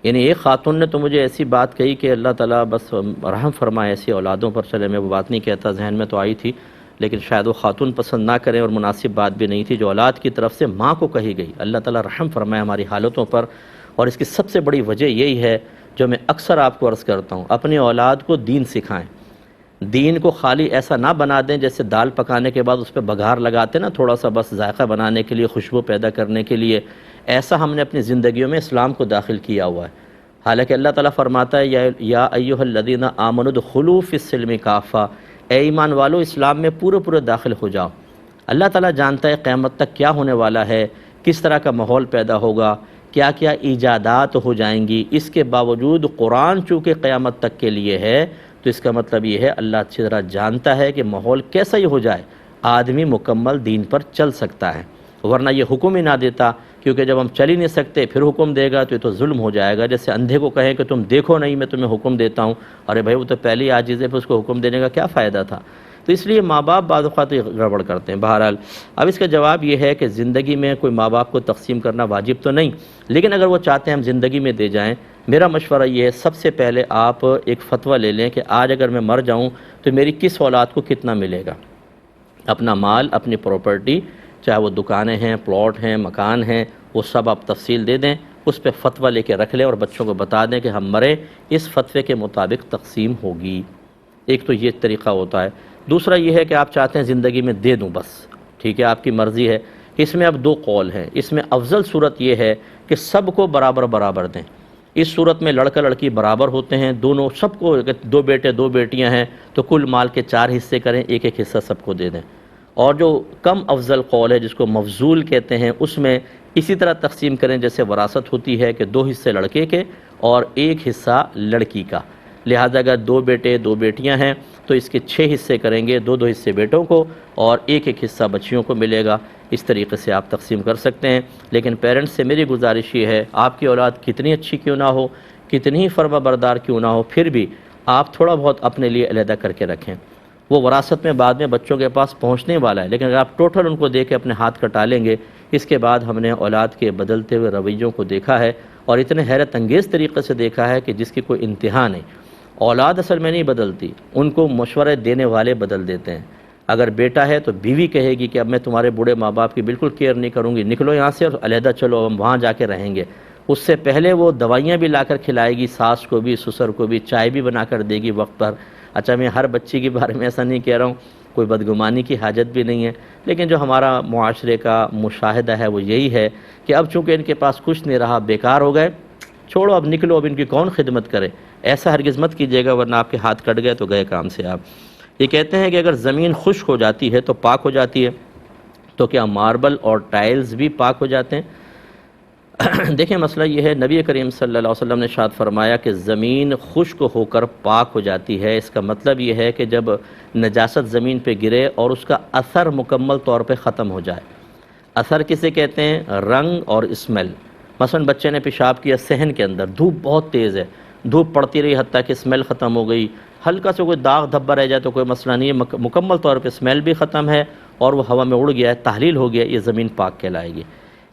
Speaker 1: یعنی ایک خاتون نے تو مجھے ایسی بات کہی کہ اللہ تعالیٰ بس رحم فرمائے ایسی اولادوں پر، چلے میں وہ بات نہیں کہتا، ذہن میں تو آئی تھی لیکن شاید وہ خاتون پسند نہ کریں اور مناسب بات بھی نہیں تھی، جو اولاد کی طرف سے ماں کو کہی گئی۔ اللہ تعالیٰ رحم فرمائے ہماری حالتوں پر، اور اس کی سب سے بڑی وجہ یہی ہے جو میں اکثر آپ کو عرض کرتا ہوں، اپنی اولاد کو دین سکھائیں۔ دین کو خالی ایسا نہ بنا دیں جیسے دال پکانے کے بعد اس پہ بگھار لگاتے نا، تھوڑا سا بس ذائقہ بنانے کے لیے، خوشبو پیدا کرنے کے لیے، ایسا ہم نے اپنی زندگیوں میں اسلام کو داخل کیا ہوا ہے۔ حالانکہ اللہ تعالیٰ فرماتا ہے یا ایھا الذین آمنوا ادخلوا فی السلم کافہ، اے ایمان والو اسلام میں پورے داخل ہو جاؤ۔ اللہ تعالیٰ جانتا ہے قیامت تک کیا ہونے والا ہے، کس طرح کا ماحول پیدا ہوگا، کیا کیا ایجادات ہو جائیں گی، اس کے باوجود قرآن چونکہ قیامت تک کے لیے ہے تو اس کا مطلب یہ ہے اللہ اچھی طرح جانتا ہے کہ ماحول کیسا ہی ہو جائے آدمی مکمل دین پر چل سکتا ہے، ورنہ یہ حکم ہی نہ دیتا، کیونکہ جب ہم چل ہی نہیں سکتے پھر حکم دے گا تو یہ تو ظلم ہو جائے گا۔ جیسے اندھے کو کہیں کہ تم دیکھو نہیں میں تمہیں حکم دیتا ہوں، ارے بھائی وہ تو پہلی عاجز ہے، پھر اس کو حکم دینے کا کیا فائدہ تھا؟ تو اس لیے ماں باپ بعض اوقات گڑبڑ کرتے ہیں۔ بہرحال اب اس کا جواب یہ ہے کہ زندگی میں کوئی ماں باپ کو تقسیم کرنا واجب تو نہیں، لیکن اگر وہ چاہتے ہیں ہم زندگی میں دے جائیں، میرا مشورہ یہ ہے سب سے پہلے آپ ایک فتویٰ لے لیں کہ آج اگر میں مر جاؤں تو میری کس اولاد کو کتنا ملے گا، اپنا مال، اپنی پراپرٹی، چاہے وہ دکانیں ہیں، پلاٹ ہیں، مکان ہیں، وہ سب آپ تفصیل دے دیں، اس پہ فتویٰ لے کے رکھ لیں اور بچوں کو بتا دیں کہ ہم مرے اس فتوے کے مطابق تقسیم ہوگی۔ ایک تو یہ طریقہ ہوتا ہے۔ دوسرا یہ ہے کہ آپ چاہتے ہیں زندگی میں دے دوں بس، ٹھیک ہے، آپ کی مرضی ہے۔ اس میں اب دو قول ہیں۔ اس میں افضل صورت یہ ہے کہ سب کو برابر دیں۔ اس صورت میں لڑکا لڑکی برابر ہوتے ہیں، دونوں، سب کو، دو بیٹے دو بیٹیاں ہیں تو کل مال کے 4 حصے کریں، ایک حصہ سب کو دے دیں۔ اور جو کم افضل قول ہے جس کو مفضول کہتے ہیں، اس میں اسی طرح تقسیم کریں جیسے وراثت ہوتی ہے کہ 2 حصے لڑکے کے اور 1 حصہ لڑکی کا، لہذا اگر 2 بیٹے 2 بیٹیاں ہیں تو اس کے 6 حصے کریں گے، 2 حصے بیٹوں کو اور 1 حصہ بچیوں کو ملے گا۔ اس طریقے سے آپ تقسیم کر سکتے ہیں۔ لیکن پیرنٹس سے میری گزارش یہ ہے، آپ کی اولاد کتنی اچھی کیوں نہ ہو، کتنی ہی فرما بردار کیوں نہ ہو، پھر بھی آپ تھوڑا بہت اپنے لیے علیحدہ کر کے رکھیں. وہ وراثت میں بعد میں بچوں کے پاس پہنچنے والا ہے، لیکن اگر آپ ٹوٹل ان کو دے کے اپنے ہاتھ کٹا لیں گے. اس کے بعد ہم نے اولاد کے بدلتے ہوئے رویوں کو دیکھا ہے، اور اتنے حیرت انگیز طریقے سے دیکھا ہے کہ جس کی کوئی انتہا نہیں. اولاد اصل میں نہیں بدلتی، ان کو مشورے دینے والے بدل دیتے ہیں. اگر بیٹا ہے تو بیوی کہے گی کہ اب میں تمہارے بوڑھے ماں باپ کی بالکل کیئر نہیں کروں گی، نکلو یہاں سے اور علیحدہ چلو، ہم وہاں جا کے رہیں گے. اس سے پہلے وہ دوائیاں بھی لا کر کھلائے گی، ساس کو بھی سسر کو بھی، چائے بھی بنا کر دے گی وقت پر. اچھا میں ہر بچی کے بارے میں ایسا نہیں کہہ رہا ہوں، کوئی بدگمانی کی حاجت بھی نہیں ہے، لیکن جو ہمارا معاشرے کا مشاہدہ ہے وہ یہی ہے کہ اب چونکہ ان کے پاس کچھ نہیں رہا، بیکار ہو گئے، چھوڑو اب نکلو، اب ان کی کون خدمت کرے. ایسا ہرگز مت کیجیے گا، ورنہ آپ کے ہاتھ کٹ گئے تو گئے کام سے آپ. یہ کہتے ہیں کہ اگر زمین خشک ہو جاتی ہے تو پاک ہو جاتی ہے، تو کیا ماربل اور ٹائلز بھی پاک ہو جاتے ہیں؟ دیکھیں مسئلہ یہ ہے، نبی کریم صلی اللہ علیہ وسلم نے ارشاد فرمایا کہ زمین خشک ہو کر پاک ہو جاتی ہے. اس کا مطلب یہ ہے کہ جب نجاست زمین پہ گرے اور اس کا اثر مکمل طور پہ ختم ہو جائے. اثر کسے کہتے ہیں؟ رنگ اور اسمیل. مثلا بچے نے پیشاب کیا صحن کے اندر، دھوپ بہت تیز ہے، دھوپ پڑتی رہی حتیٰ کہ اسمیل ختم ہو گئی. ہلکا سے کوئی داغ دھبا رہ جائے تو کوئی مسئلہ نہیں ہے، مکمل طور پہ اسمیل بھی ختم ہے اور وہ ہوا میں اڑ گیا ہے، تحلیل ہو گیا، یہ زمین پاک کہلائے گی.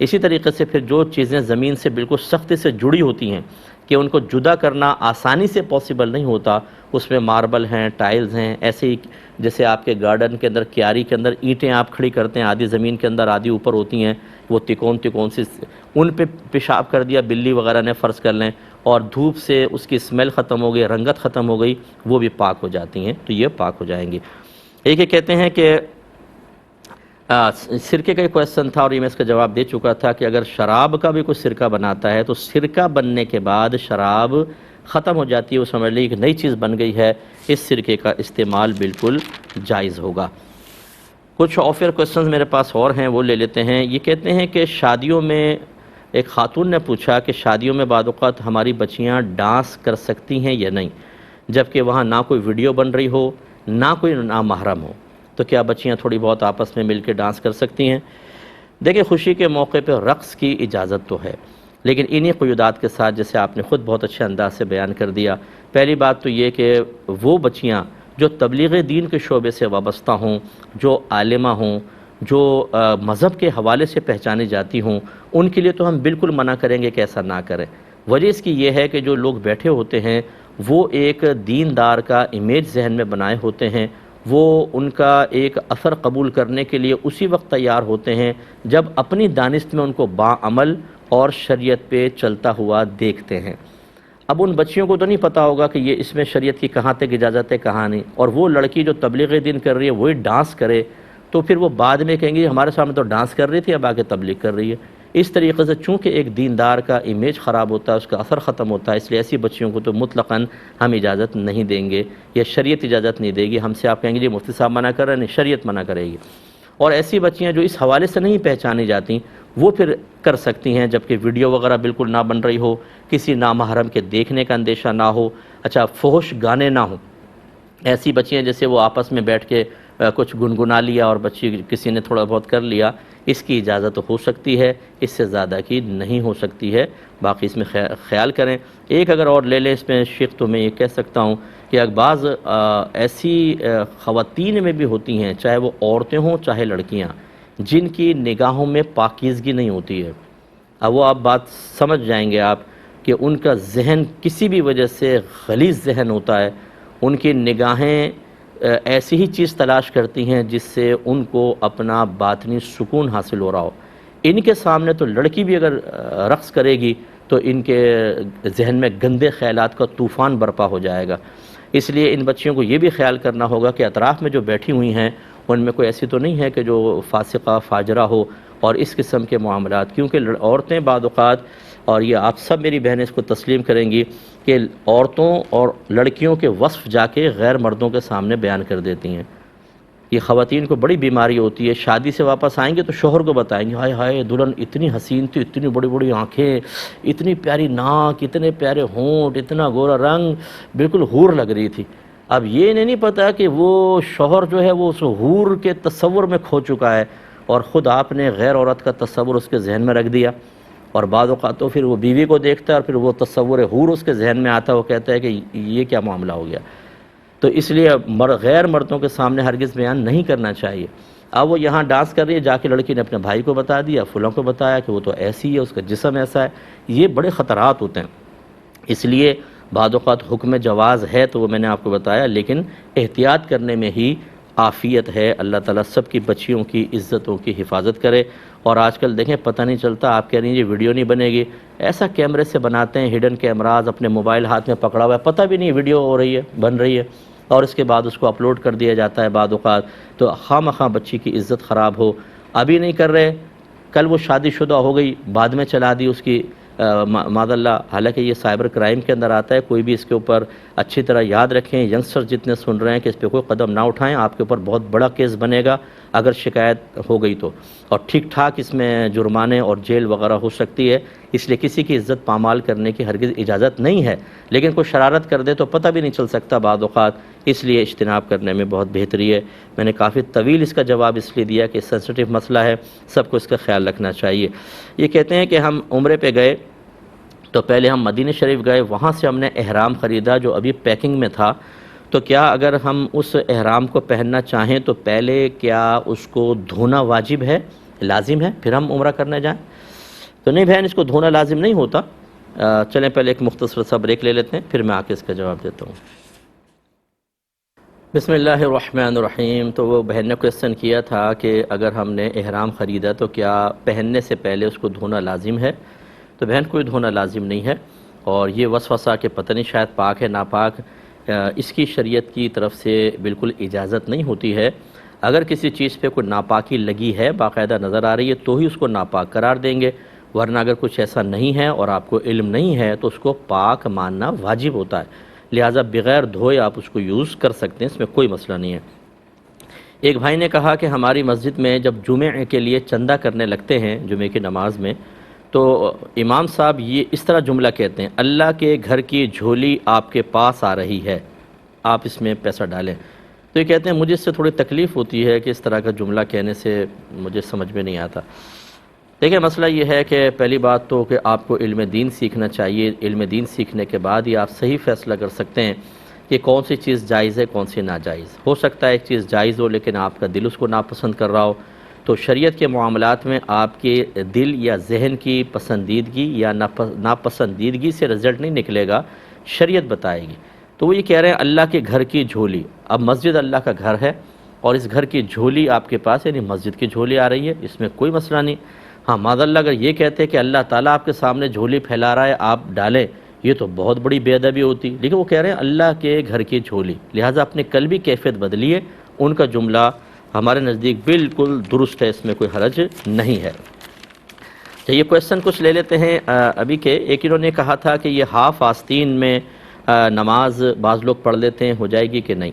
Speaker 1: اسی طریقے سے پھر جو چیزیں زمین سے بالکل سختی سے جڑی ہوتی ہیں کہ ان کو جدا کرنا آسانی سے پاسبل نہیں ہوتا، اس میں ماربل ہیں، ٹائلز ہیں. ایسے ہی جیسے آپ کے گارڈن کے اندر، کیاری کے اندر اینٹیں آپ کھڑی کرتے ہیں، آدھی زمین کے اندر آدھی اوپر ہوتی ہیں، وہ تکون سی، ان پہ پیشاب کر دیا بلی وغیرہ نے فرض کر لیں، اور دھوپ سے اس کی اسمیل ختم ہو گئی، رنگت ختم ہو گئی، وہ بھی پاک ہو جاتی ہیں، تو یہ پاک ہو جائیں گی. ایک یہ کہتے ہیں کہ سرکے کا ایک کویسچن تھا اور یہ میں اس کا جواب دے چکا تھا کہ اگر شراب کا بھی کوئی سرکہ بناتا ہے تو سرکہ بننے کے بعد شراب ختم ہو جاتی ہے، وہ سمجھ لیں کہ نئی چیز بن گئی ہے، اس سرکے کا استعمال بالکل جائز ہوگا. کچھ آفر کویسچنز میرے پاس اور ہیں، وہ لے لیتے ہیں. یہ کہتے ہیں کہ شادیوں میں، ایک خاتون نے پوچھا کہ شادیوں میں بعض اوقات ہماری بچیاں ڈانس کر سکتی ہیں یا نہیں، جبکہ وہاں نہ کوئی ویڈیو بن رہی ہو، نہ کوئی نامحرم ہو، تو کیا بچیاں تھوڑی بہت آپس میں مل کے ڈانس کر سکتی ہیں؟ دیکھیں خوشی کے موقع پہ رقص کی اجازت تو ہے، لیکن انہی قیودات کے ساتھ جیسے آپ نے خود بہت اچھے انداز سے بیان کر دیا. پہلی بات تو یہ کہ وہ بچیاں جو تبلیغ دین کے شعبے سے وابستہ ہوں، جو عالمہ ہوں، جو مذہب کے حوالے سے پہچانی جاتی ہوں، ان کے لیے تو ہم بالکل منع کریں گے کہ ایسا نہ کریں. وجہ اس کی یہ ہے کہ جو لوگ بیٹھے ہوتے ہیں وہ ایک دیندار کا امیج ذہن میں بنائے ہوتے ہیں، وہ ان کا ایک اثر قبول کرنے کے لیے اسی وقت تیار ہوتے ہیں جب اپنی دانست میں ان کو باعمل اور شریعت پہ چلتا ہوا دیکھتے ہیں. اب ان بچیوں کو تو نہیں پتہ ہوگا کہ یہ اس میں شریعت کی کہاں تک اجازت ہے کہاں نہیں، اور وہ لڑکی جو تبلیغ دین کر رہی ہے وہی ڈانس کرے تو پھر وہ بعد میں کہیں گے ہمارے سامنے تو ڈانس کر رہی تھی، اب آگے تبلیغ کر رہی ہے. اس طریقے سے چونکہ ایک دیندار کا امیج خراب ہوتا ہے، اس کا اثر ختم ہوتا ہے، اس لیے ایسی بچیوں کو تو مطلقاً ہم اجازت نہیں دیں گے، یا شریعت اجازت نہیں دے گی. ہم سے آپ کہیں گے جی مفتی صاحب منع کر رہے ہیں، نہیں، شریعت منع کرے گی. اور ایسی بچیاں جو اس حوالے سے نہیں پہچانی جاتی وہ پھر کر سکتی ہیں جبکہ ویڈیو وغیرہ بالکل نہ بن رہی ہو، کسی نامحرم کے دیکھنے کا اندیشہ نہ ہو، اچھا فحش گانے نہ ہوں. ایسی بچیاں جیسے وہ آپس میں بیٹھ کے کچھ گنگنا لیا اور بچی کسی نے تھوڑا بہت کر لیا، اس کی اجازت ہو سکتی ہے، اس سے زیادہ کی نہیں ہو سکتی ہے. باقی اس میں خیال کریں. ایک اگر اور لے لیں اس میں شیخ، تو میں یہ کہہ سکتا ہوں کہ بعض ایسی خواتین میں بھی ہوتی ہیں، چاہے وہ عورتیں ہوں چاہے لڑکیاں، جن کی نگاہوں میں پاکیزگی نہیں ہوتی ہے. اب وہ آپ بات سمجھ جائیں گے آپ کہ ان کا ذہن کسی بھی وجہ سے غلیظ ذہن ہوتا ہے، ان کی نگاہیں ایسی ہی چیز تلاش کرتی ہیں جس سے ان کو اپنا باطنی سکون حاصل ہو رہا ہو. ان کے سامنے تو لڑکی بھی اگر رقص کرے گی تو ان کے ذہن میں گندے خیالات کا طوفان برپا ہو جائے گا. اس لیے ان بچیوں کو یہ بھی خیال کرنا ہوگا کہ اطراف میں جو بیٹھی ہوئی ہیں ان میں کوئی ایسی تو نہیں ہے کہ جو فاسقہ فاجرہ ہو اور اس قسم کے معاملات، کیونکہ عورتیں بعض اوقات، اور یہ آپ سب میری بہنیں اس کو تسلیم کریں گی کہ عورتوں اور لڑکیوں کے وصف جا کے غیر مردوں کے سامنے بیان کر دیتی ہیں. یہ خواتین کو بڑی بیماری ہوتی ہے، شادی سے واپس آئیں گے تو شوہر کو بتائیں گے ہائے ہائے دلہن اتنی حسین تھی، اتنی بڑی بڑی آنکھیں، اتنی پیاری ناک، اتنے پیارے ہونٹ، اتنا گورا رنگ، بالکل حور لگ رہی تھی. اب یہ نہیں پتا کہ وہ شوہر جو ہے وہ اس حور کے تصور میں کھو چکا ہے اور خود آپ نے غیر عورت کا تصور اس کے ذہن میں رکھ دیا. اور بعض اوقات تو پھر وہ بیوی کو دیکھتا ہے اور پھر وہ تصور حور اس کے ذہن میں آتا ہے، وہ کہتا ہے کہ یہ کیا معاملہ ہو گیا. تو اس لیے غیر مردوں کے سامنے ہرگز بیان نہیں کرنا چاہیے. اب وہ یہاں ڈانس کر رہی ہے، جا کے لڑکی نے اپنے بھائی کو بتا دیا، فلاں کو بتایا کہ وہ تو ایسی ہے، اس کا جسم ایسا ہے. یہ بڑے خطرات ہوتے ہیں. اس لیے بعض اوقات حکم جواز ہے تو وہ میں نے آپ کو بتایا، لیکن احتیاط کرنے میں ہی عافیت ہے. اللہ تعالیٰ سب کی بچیوں کی عزتوں کی حفاظت کرے. اور آج کل دیکھیں پتہ نہیں چلتا، آپ کہہ رہی ہیں یہ ویڈیو نہیں بنے گی، ایسا کیمرے سے بناتے ہیں، ہڈن کیمراز اپنے موبائل ہاتھ میں پکڑا ہوا ہے، پتہ بھی نہیں ویڈیو ہو رہی ہے، بن رہی ہے، اور اس کے بعد اس کو اپلوڈ کر دیا جاتا ہے بعض اوقات. تو خواہ مخواہ بچی کی عزت خراب ہو. ابھی نہیں کر رہے، کل وہ شادی شدہ ہو گئی، بعد میں چلا دی اس کی معاذ اللہ. حالانکہ یہ سائبر کرائم کے اندر آتا ہے. کوئی بھی اس کے اوپر اچھی طرح یاد رکھیں، ینگسٹر جتنے سن رہے ہیں کہ اس پہ کوئی قدم نہ اٹھائیں، آپ کے اوپر بہت بڑا کیس بنے گا اگر شکایت ہو گئی تو. اور ٹھیک ٹھاک اس میں جرمانے اور جیل وغیرہ ہو سکتی ہے. اس لیے کسی کی عزت پامال کرنے کی ہرگز اجازت نہیں ہے، لیکن کوئی شرارت کر دے تو پتہ بھی نہیں چل سکتا بعض اوقات. اس لیے اجتناب کرنے میں بہت بہتری ہے. میں نے کافی طویل اس کا جواب اس لیے دیا کہ سینسٹیو مسئلہ ہے، سب کو اس کا خیال رکھنا چاہیے. یہ کہتے ہیں کہ ہم عمرے پہ گئے تو پہلے ہم مدینہ شریف گئے، وہاں سے ہم نے احرام خریدا جو ابھی پیکنگ میں تھا. تو کیا اگر ہم اس احرام کو پہننا چاہیں تو پہلے کیا اس کو دھونا واجب ہے، لازم ہے، پھر ہم عمرہ کرنے جائیں؟ تو نہیں بہن، اس کو دھونا لازم نہیں ہوتا. چلیں پہلے ایک مختصر سا بریک لے لیتے ہیں، پھر میں آ کے اس کا جواب دیتا ہوں. بسم اللہ الرحمن الرحیم. تو وہ بہن نے کویسچن کیا تھا کہ اگر ہم نے احرام خریدا تو کیا پہننے سے پہلے اس کو دھونا لازم ہے؟ تو بہن کوئی دھونا لازم نہیں ہے. اور یہ وسوسہ کہ پتہ نہیں شاید پاک ہے ناپاک، اس کی شریعت کی طرف سے بالکل اجازت نہیں ہوتی ہے. اگر کسی چیز پہ کوئی ناپاکی لگی ہے، باقاعدہ نظر آ رہی ہے، تو ہی اس کو ناپاک قرار دیں گے. ورنہ اگر کچھ ایسا نہیں ہے اور آپ کو علم نہیں ہے تو اس کو پاک ماننا واجب ہوتا ہے. لہٰذا بغیر دھوئے آپ اس کو یوز کر سکتے ہیں، اس میں کوئی مسئلہ نہیں ہے. ایک بھائی نے کہا کہ ہماری مسجد میں جب جمعے کے لیے چندہ کرنے لگتے ہیں جمعے کی نماز میں، تو امام صاحب یہ اس طرح جملہ کہتے ہیں: اللہ کے گھر کی جھولی آپ کے پاس آ رہی ہے، آپ اس میں پیسہ ڈالیں. تو یہ کہتے ہیں مجھے اس سے تھوڑی تکلیف ہوتی ہے کہ اس طرح کا جملہ کہنے سے مجھے سمجھ میں نہیں آتا. دیکھیں مسئلہ یہ ہے کہ پہلی بات تو کہ آپ کو علم دین سیکھنا چاہیے. علم دین سیکھنے کے بعد ہی آپ صحیح فیصلہ کر سکتے ہیں کہ کون سی چیز جائز ہے، کون سی ناجائز. ہو سکتا ہے ایک چیز جائز ہو لیکن آپ کا دل اس کو ناپسند کر رہا ہو. تو شریعت کے معاملات میں آپ کے دل یا ذہن کی پسندیدگی یا ناپسندیدگی سے رزلٹ نہیں نکلے گا، شریعت بتائے گی. تو وہ یہ کہہ رہے ہیں اللہ کے گھر کی جھولی. اب مسجد اللہ کا گھر ہے اور اس گھر کی جھولی آپ کے پاس، یعنی مسجد کی جھولی آ رہی ہے، اس میں کوئی مسئلہ نہیں. ہاں معاذ اللہ اگر یہ کہتے ہیں کہ اللہ تعالیٰ آپ کے سامنے جھولی پھیلا رہا ہے آپ ڈالیں، یہ تو بہت بڑی بے ادبی ہوتی. لیکن وہ کہہ رہے ہیں اللہ کے گھر کی جھولی، لہٰذا اپنے قلبی کیفیت بدلیے. ان کا جملہ ہمارے نزدیک بالکل درست ہے، اس میں کوئی حرج نہیں ہے. تو یہ کویسچن کچھ لے لیتے ہیں ابھی کے. ایک انہوں نے کہا تھا کہ یہ ہاف آستین میں نماز بعض لوگ پڑھ لیتے ہیں، ہو جائے گی کہ نہیں؟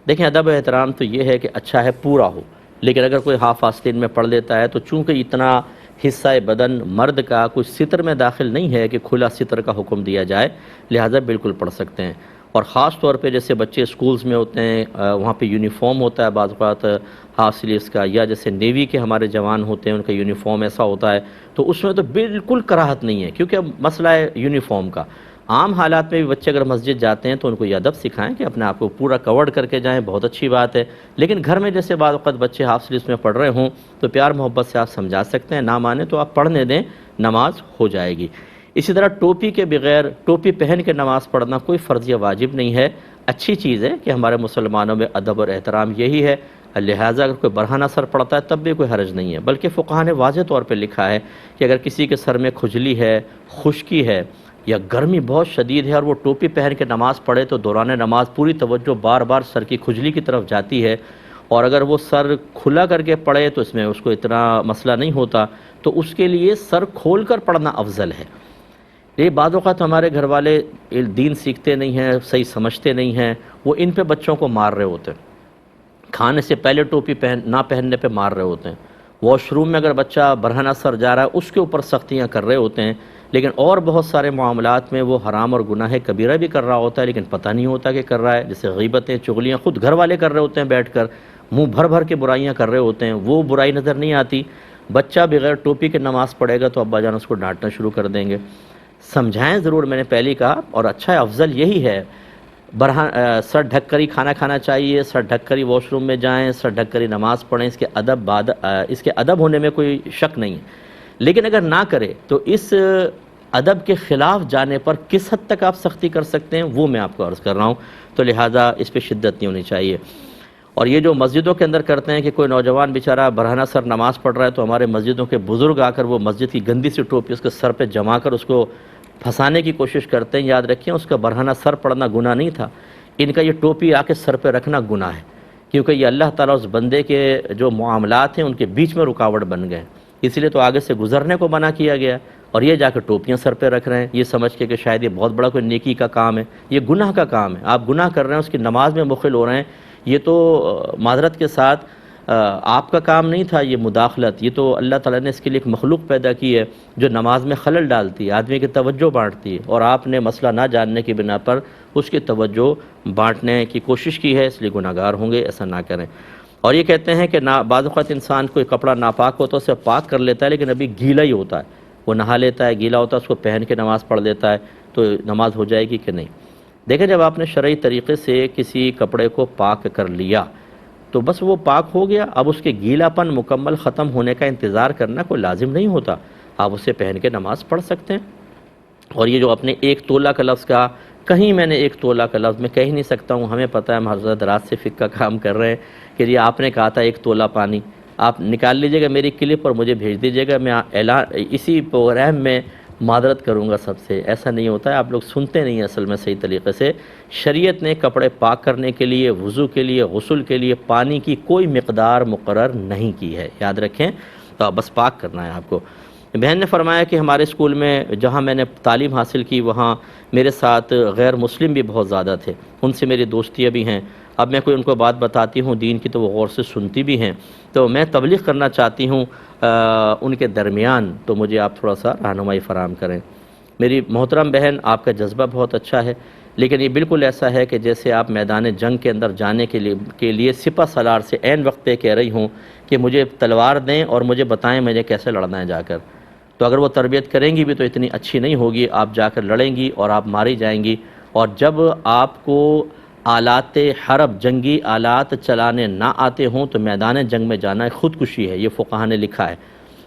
Speaker 1: دیکھیں ادب و احترام تو یہ ہے کہ اچھا ہے پورا ہو، لیکن اگر کوئی ہاف آستین میں پڑھ لیتا ہے تو چونکہ اتنا حصہ بدن مرد کا کچھ ستر میں داخل نہیں ہے کہ کھلا ستر کا حکم دیا جائے، لہٰذا بالکل پڑھ سکتے ہیں. اور خاص طور پہ جیسے بچے اسکولز میں ہوتے ہیں، وہاں پہ یونیفارم ہوتا ہے بعض اوقات ہاف سلیوز کا، یا جیسے نیوی کے ہمارے جوان ہوتے ہیں ان کا یونیفارم ایسا ہوتا ہے، تو اس میں تو بالکل کراہت نہیں ہے کیونکہ اب مسئلہ ہے یونیفارم کا. عام حالات میں بھی بچے اگر مسجد جاتے ہیں تو ان کو یہ ادب سکھائیں کہ اپنے آپ کو پورا کورڈ کر کے جائیں، بہت اچھی بات ہے. لیکن گھر میں جیسے بعض وقت بچے ہاف سلیوز میں پڑھ رہے ہوں تو پیار محبت سے آپ سمجھا سکتے ہیں، نہ مانے تو آپ پڑھنے دیں، نماز ہو جائے گی. اسی طرح ٹوپی کے بغیر، ٹوپی پہن کے نماز پڑھنا کوئی فرض یا واجب نہیں ہے. اچھی چیز ہے کہ ہمارے مسلمانوں میں ادب اور احترام یہی ہے، لہٰذا اگر کوئی برہنہ سر پڑتا ہے تب بھی کوئی حرج نہیں ہے. بلکہ فقہاء نے واضح طور پہ لکھا ہے کہ اگر کسی کے سر میں کھجلی ہے، خشکی ہے یا گرمی بہت شدید ہے اور وہ ٹوپی پہن کے نماز پڑھے تو دوران نماز پوری توجہ بار بار سر کی کھجلی کی طرف جاتی ہے. اور اگر وہ سر کھلا کر کے پڑھے تو اس میں اس کو اتنا مسئلہ نہیں ہوتا، تو اس کے لیے سر کھول کر پڑھنا افضل ہے. یہ بعض اوقات ہمارے گھر والے دین سیکھتے نہیں ہیں، صحیح سمجھتے نہیں ہیں، وہ ان پہ بچوں کو مار رہے ہوتے ہیں. کھانے سے پہلے ٹوپی نہ پہننے پہ مار رہے ہوتے ہیں. واش روم میں اگر بچہ برہنہ سر جا رہا ہے اس کے اوپر سختیاں کر رہے ہوتے ہیں. لیکن اور بہت سارے معاملات میں وہ حرام اور گناہ کبیرہ بھی کر رہا ہوتا ہے لیکن پتہ نہیں ہوتا کہ کر رہا ہے. جیسے غیبتیں، چغلیاں خود گھر والے کر رہے ہوتے ہیں، بیٹھ کر منہ بھر بھر کے برائیاں کر رہے ہوتے ہیں، وہ برائی نظر نہیں آتی. بچہ بغیر ٹوپی کے نماز پڑھے گا تو ابا جان اس کو ڈانٹنا شروع کر دیں گے. سمجھائیں ضرور, میں نے پہلے کہا, اور اچھا ہے, افضل یہی ہے. سر ڈھک کر ہی کھانا کھانا چاہیے, سر ڈھک کر ہی واش روم میں جائیں, سر ڈھک کر ہی نماز پڑھیں, اس کے ادب ہونے میں کوئی شک نہیں ہے. لیکن اگر نہ کرے تو اس ادب کے خلاف جانے پر کس حد تک آپ سختی کر سکتے ہیں وہ میں آپ کو عرض کر رہا ہوں. تو لہٰذا اس پہ شدت نہیں ہونی چاہیے. اور یہ جو مسجدوں کے اندر کرتے ہیں کہ کوئی نوجوان بیچارہ برہنہ سر نماز پڑھ رہا ہے تو ہمارے مسجدوں کے بزرگ آ کر وہ مسجد کی گندی سی ٹوپی اس کے سر پہ جما کر اس کو پھنسانے کی کوشش کرتے ہیں. یاد رکھیں اس کا برہنہ سر پڑنا گناہ نہیں تھا, ان کا یہ ٹوپی آ کے سر پہ رکھنا گناہ ہے, کیونکہ یہ اللہ تعالیٰ اس بندے کے جو معاملات ہیں ان کے بیچ میں رکاوٹ بن گئے, اس لیے تو آگے سے گزرنے کو منع کیا گیا. اور یہ جا کے ٹوپیاں سر پہ رکھ رہے ہیں یہ سمجھ کے کہ شاید یہ بہت بڑا کوئی نیکی کا کام ہے. یہ گناہ کا کام ہے, آپ گناہ کر رہے ہیں, اس کی نماز میں مخل ہو رہے ہیں. یہ تو معذرت کے ساتھ آپ کا کام نہیں تھا یہ مداخلت, یہ تو اللہ تعالیٰ نے اس کے لیے ایک مخلوق پیدا کی ہے جو نماز میں خلل ڈالتی ہے, آدمی کی توجہ بانٹتی ہے, اور آپ نے مسئلہ نہ جاننے کی بنا پر اس کی توجہ بانٹنے کی کوشش کی ہے, اس لیے گناہ گار ہوں گے. ایسا نہ کریں. اور یہ کہتے ہیں کہ بعض اوقات انسان کوئی کپڑا ناپاک ہوتا ہے اسے پاک کر لیتا ہے لیکن ابھی گیلا ہی ہوتا ہے, وہ نہا لیتا ہے, گیلا ہوتا ہے, اس کو پہن کے نماز پڑھ لیتا ہے, تو نماز ہو جائے گی کہ نہیں؟ دیکھیں, جب آپ نے شرعی طریقے سے کسی کپڑے کو پاک کر لیا تو بس وہ پاک ہو گیا. اب اس کے گیلا پن مکمل ختم ہونے کا انتظار کرنا کوئی لازم نہیں ہوتا, آپ اسے پہن کے نماز پڑھ سکتے ہیں. اور یہ جو اپنے ایک تولہ کا لفظ کہا, کہیں میں نے ایک تولہ کا لفظ میں کہہ ہی نہیں سکتا ہوں. ہمیں پتہ ہے, ہم حضرت رات سے فقہ کا کام کر رہے ہیں کہ یہ آپ نے کہا تھا ایک تولہ پانی, آپ نکال لیجئے گا میری کلپ اور مجھے بھیج دیجئے گا, میں اسی پروگرام میں معذرت کروں گا سب سے. ایسا نہیں ہوتا ہے, آپ لوگ سنتے نہیں ہیں اصل میں صحیح طریقے سے. شریعت نے کپڑے پاک کرنے کے لیے, وضو کے لیے, غسل کے لیے پانی کی کوئی مقدار مقرر نہیں کی ہے, یاد رکھیں. تو بس پاک کرنا ہے آپ کو. بہن نے فرمایا کہ ہمارے اسکول میں جہاں میں نے تعلیم حاصل کی وہاں میرے ساتھ غیر مسلم بھی بہت زیادہ تھے, ان سے میری دوستیاں بھی ہیں. اب میں کوئی ان کو بات بتاتی ہوں دین کی تو وہ غور سے سنتی بھی ہیں, تو میں تبلیغ کرنا چاہتی ہوں ان کے درمیان, تو مجھے آپ تھوڑا سا رہنمائی فراہم کریں. میری محترم بہن, آپ کا جذبہ بہت اچھا ہے, لیکن یہ بالکل ایسا ہے کہ جیسے آپ میدان جنگ کے اندر جانے کے لیے سپہ سالار سے عین وقت پہ کہہ رہی ہوں کہ مجھے تلوار دیں اور مجھے بتائیں مجھے کیسے لڑنا ہے جا کر. تو اگر وہ تربیت کریں گی بھی تو اتنی اچھی نہیں ہوگی, آپ جا کر لڑیں گی اور آپ ماری جائیں گی. اور جب آپ کو آلات حرب, جنگی آلات چلانے نہ آتے ہوں تو میدان جنگ میں جانا خودکشی ہے, یہ فقہا نے لکھا ہے.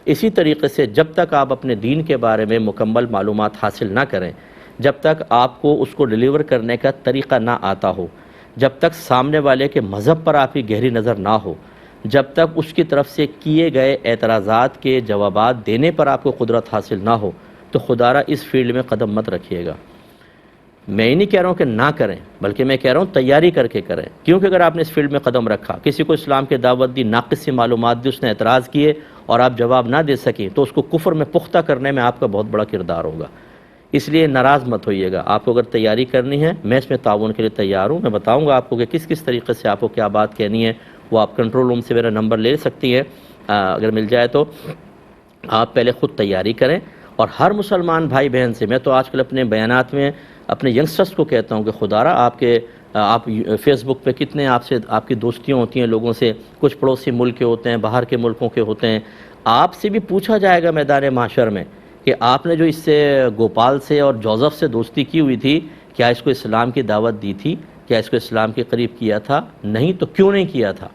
Speaker 1: اسی طریقے سے جب تک آپ اپنے دین کے بارے میں مکمل معلومات حاصل نہ کریں, جب تک آپ کو اس کو ڈیلیور کرنے کا طریقہ نہ آتا ہو, جب تک سامنے والے کے مذہب پر آپ کی گہری نظر نہ ہو, جب تک اس کی طرف سے کیے گئے اعتراضات کے جوابات دینے پر آپ کو قدرت حاصل نہ ہو, تو خدا را اس فیلڈ میں قدم مت رکھیے گا. میں ہی نہیں کہہ رہا ہوں کہ نہ کریں, بلکہ میں کہہ رہا ہوں تیاری کر کے کریں. کیونکہ اگر آپ نے اس فیلڈ میں قدم رکھا, کسی کو اسلام کی دعوت دی, ناقص سی معلومات دی, اس نے اعتراض کیے اور آپ جواب نہ دے سکیں, تو اس کو کفر میں پختہ کرنے میں آپ کا بہت بڑا کردار ہوگا. اس لیے ناراض مت ہوئیے گا. آپ کو اگر تیاری کرنی ہے, میں اس میں تعاون کے لیے تیار ہوں. میں بتاؤں گا آپ کو کہ کس کس طریقے سے آپ کو کیا بات کہنی ہے. وہ آپ کنٹرول روم سے میرا نمبر لے سکتی ہیں اگر مل جائے تو. آپ پہلے خود تیاری کریں. اور ہر مسلمان بھائی بہن سے, میں تو آج کل اپنے بیانات میں اپنے ینگسٹرز کو کہتا ہوں کہ خدا را آپ فیس بک پہ کتنے آپ کی دوستیاں ہوتی ہیں لوگوں سے, کچھ پڑوسی ملک کے ہوتے ہیں, باہر کے ملکوں کے ہوتے ہیں. آپ سے بھی پوچھا جائے گا میدان محشر میں کہ آپ نے جو اس سے گوپال سے اور جوزف سے دوستی کی ہوئی تھی, کیا اس کو اسلام کی دعوت دی تھی, کیا اس کو اسلام کے قریب کیا تھا؟ نہیں تو کیوں نہیں کیا تھا؟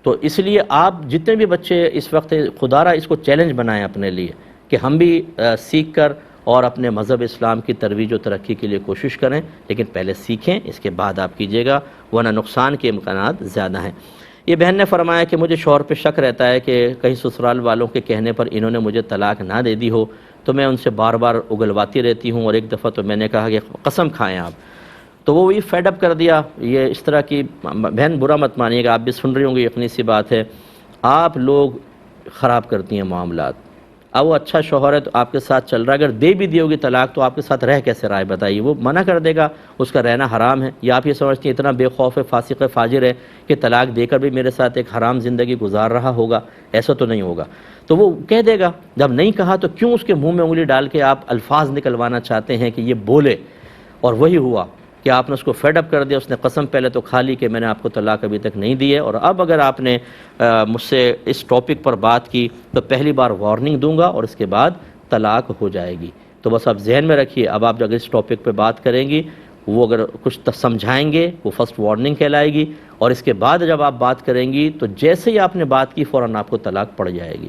Speaker 1: تو اس لیے آپ جتنے بھی بچے اس وقت خدا را اس کو چیلنج بنائیں اپنے لیے کہ ہم بھی سیکھ کر اور اپنے مذہب اسلام کی ترویج و ترقی کے لیے کوشش کریں. لیکن پہلے سیکھیں, اس کے بعد آپ کیجیے گا, ورنہ نقصان کے امکانات زیادہ ہیں. یہ بہن نے فرمایا کہ مجھے شوہر پہ شک رہتا ہے کہ کہیں سسرال والوں کے کہنے پر انہوں نے مجھے طلاق نہ دے دی ہو, تو میں ان سے بار بار اگلواتی رہتی ہوں. اور ایک دفعہ تو میں نے کہا کہ قسم کھائیں آپ, تو وہ بھی فیڈ اپ کر دیا. یہ اس طرح کی بہن برا مت مانیے گا, آپ بھی سن رہی ہوں گی, یقینی سی بات ہے. آپ لوگ خراب کرتی ہیں معاملات. اب وہ اچھا شوہر ہے تو آپ کے ساتھ چل رہا ہے, اگر دے بھی دی ہوگی طلاق تو آپ کے ساتھ رہ کیسے رہا ہے بتائیے؟ وہ منع کر دے گا, اس کا رہنا حرام ہے. یا آپ یہ سمجھتی ہیں اتنا بے خوف ہے, فاسق ہے, فاجر ہے کہ طلاق دے کر بھی میرے ساتھ ایک حرام زندگی گزار رہا ہوگا؟ ایسا تو نہیں ہوگا. تو وہ کہہ دے گا. جب نہیں کہا تو کیوں اس کے منہ میں انگلی ڈال کے آپ الفاظ نکلوانا چاہتے ہیں کہ یہ بولے؟ اور وہی ہوا. کہ آپ نے اس کو فیڈ اپ کر دیا، اس نے قسم پہلے تو کھا لی کہ میں نے آپ کو طلاق ابھی تک نہیں دی ہے، اور اب اگر آپ نے مجھ سے اس ٹاپک پر بات کی تو پہلی بار وارننگ دوں گا اور اس کے بعد طلاق ہو جائے گی۔ تو بس آپ ذہن میں رکھیے، اب آپ اگر اس ٹاپک پہ بات کریں گی، وہ اگر کچھ سمجھائیں گے وہ فرسٹ وارننگ کہلائے گی، اور اس کے بعد جب آپ بات کریں گی تو جیسے ہی آپ نے بات کی فوراً آپ کو طلاق پڑ جائے گی۔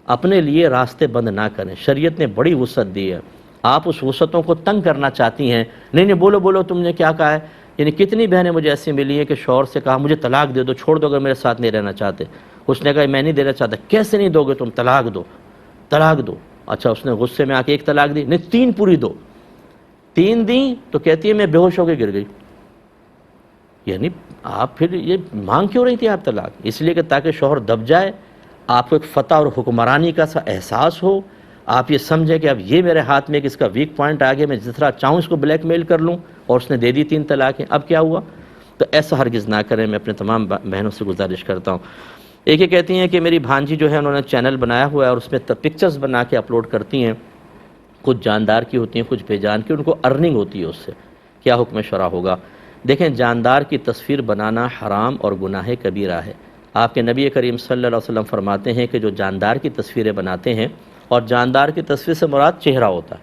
Speaker 1: اپنے لیے راستے بند نہ کریں، شریعت نے بڑی وسعت دی ہے، آپ اس وسعتوں کو تنگ کرنا چاہتی ہیں، نہیں بولو بولو تم نے کیا کہا ہے۔ یعنی کتنی بہنیں مجھے ایسی ملی ہیں کہ شوہر سے کہا مجھے طلاق دے دو، چھوڑ دو اگر میرے ساتھ نہیں رہنا چاہتے۔ اس نے کہا میں نہیں دینا چاہتا۔ کیسے نہیں دو گے تم؟ طلاق دو، طلاق دو۔ اچھا اس نے غصے میں آ کے ایک طلاق دی، نہیں 3 پوری دو۔ 3 دیں تو کہتی ہے میں بے ہوش ہو کے گر گئی۔ یعنی آپ پھر یہ مانگ کیوں رہی تھی آپ طلاق؟ اس لیے کہ تاکہ شوہر دب جائے، آپ کو ایک فتح اور حکمرانی کا سا احساس ہو، آپ یہ سمجھیں کہ اب یہ میرے ہاتھ میں کہ اس کا ویک پوائنٹ آگے، میں جس طرح چاہوں اس کو بلیک میل کر لوں، اور اس نے دے دی 3 طلاقیں۔ اب کیا ہوا؟ تو ایسا ہرگز نہ کریں، میں اپنے تمام بہنوں سے گزارش کرتا ہوں۔ ایک یہ کہتی ہیں کہ میری بھانجی جو ہے انہوں نے چینل بنایا ہوا ہے اور اس میں پکچرز بنا کے اپلوڈ کرتی ہیں، کچھ جاندار کی ہوتی ہیں کچھ بے جان کی، ان کو ارننگ ہوتی ہے اس سے، کیا حکم شرع ہوگا؟ دیکھیں جاندار کی تصویر بنانا حرام اور گناہ کبیرہ ہے۔ آپ کے نبی کریم صلی اللہ علیہ وسلم فرماتے ہیں کہ جو جاندار کی تصویریں بناتے ہیں، اور جاندار کی تصویر سے مراد چہرہ ہوتا ہے،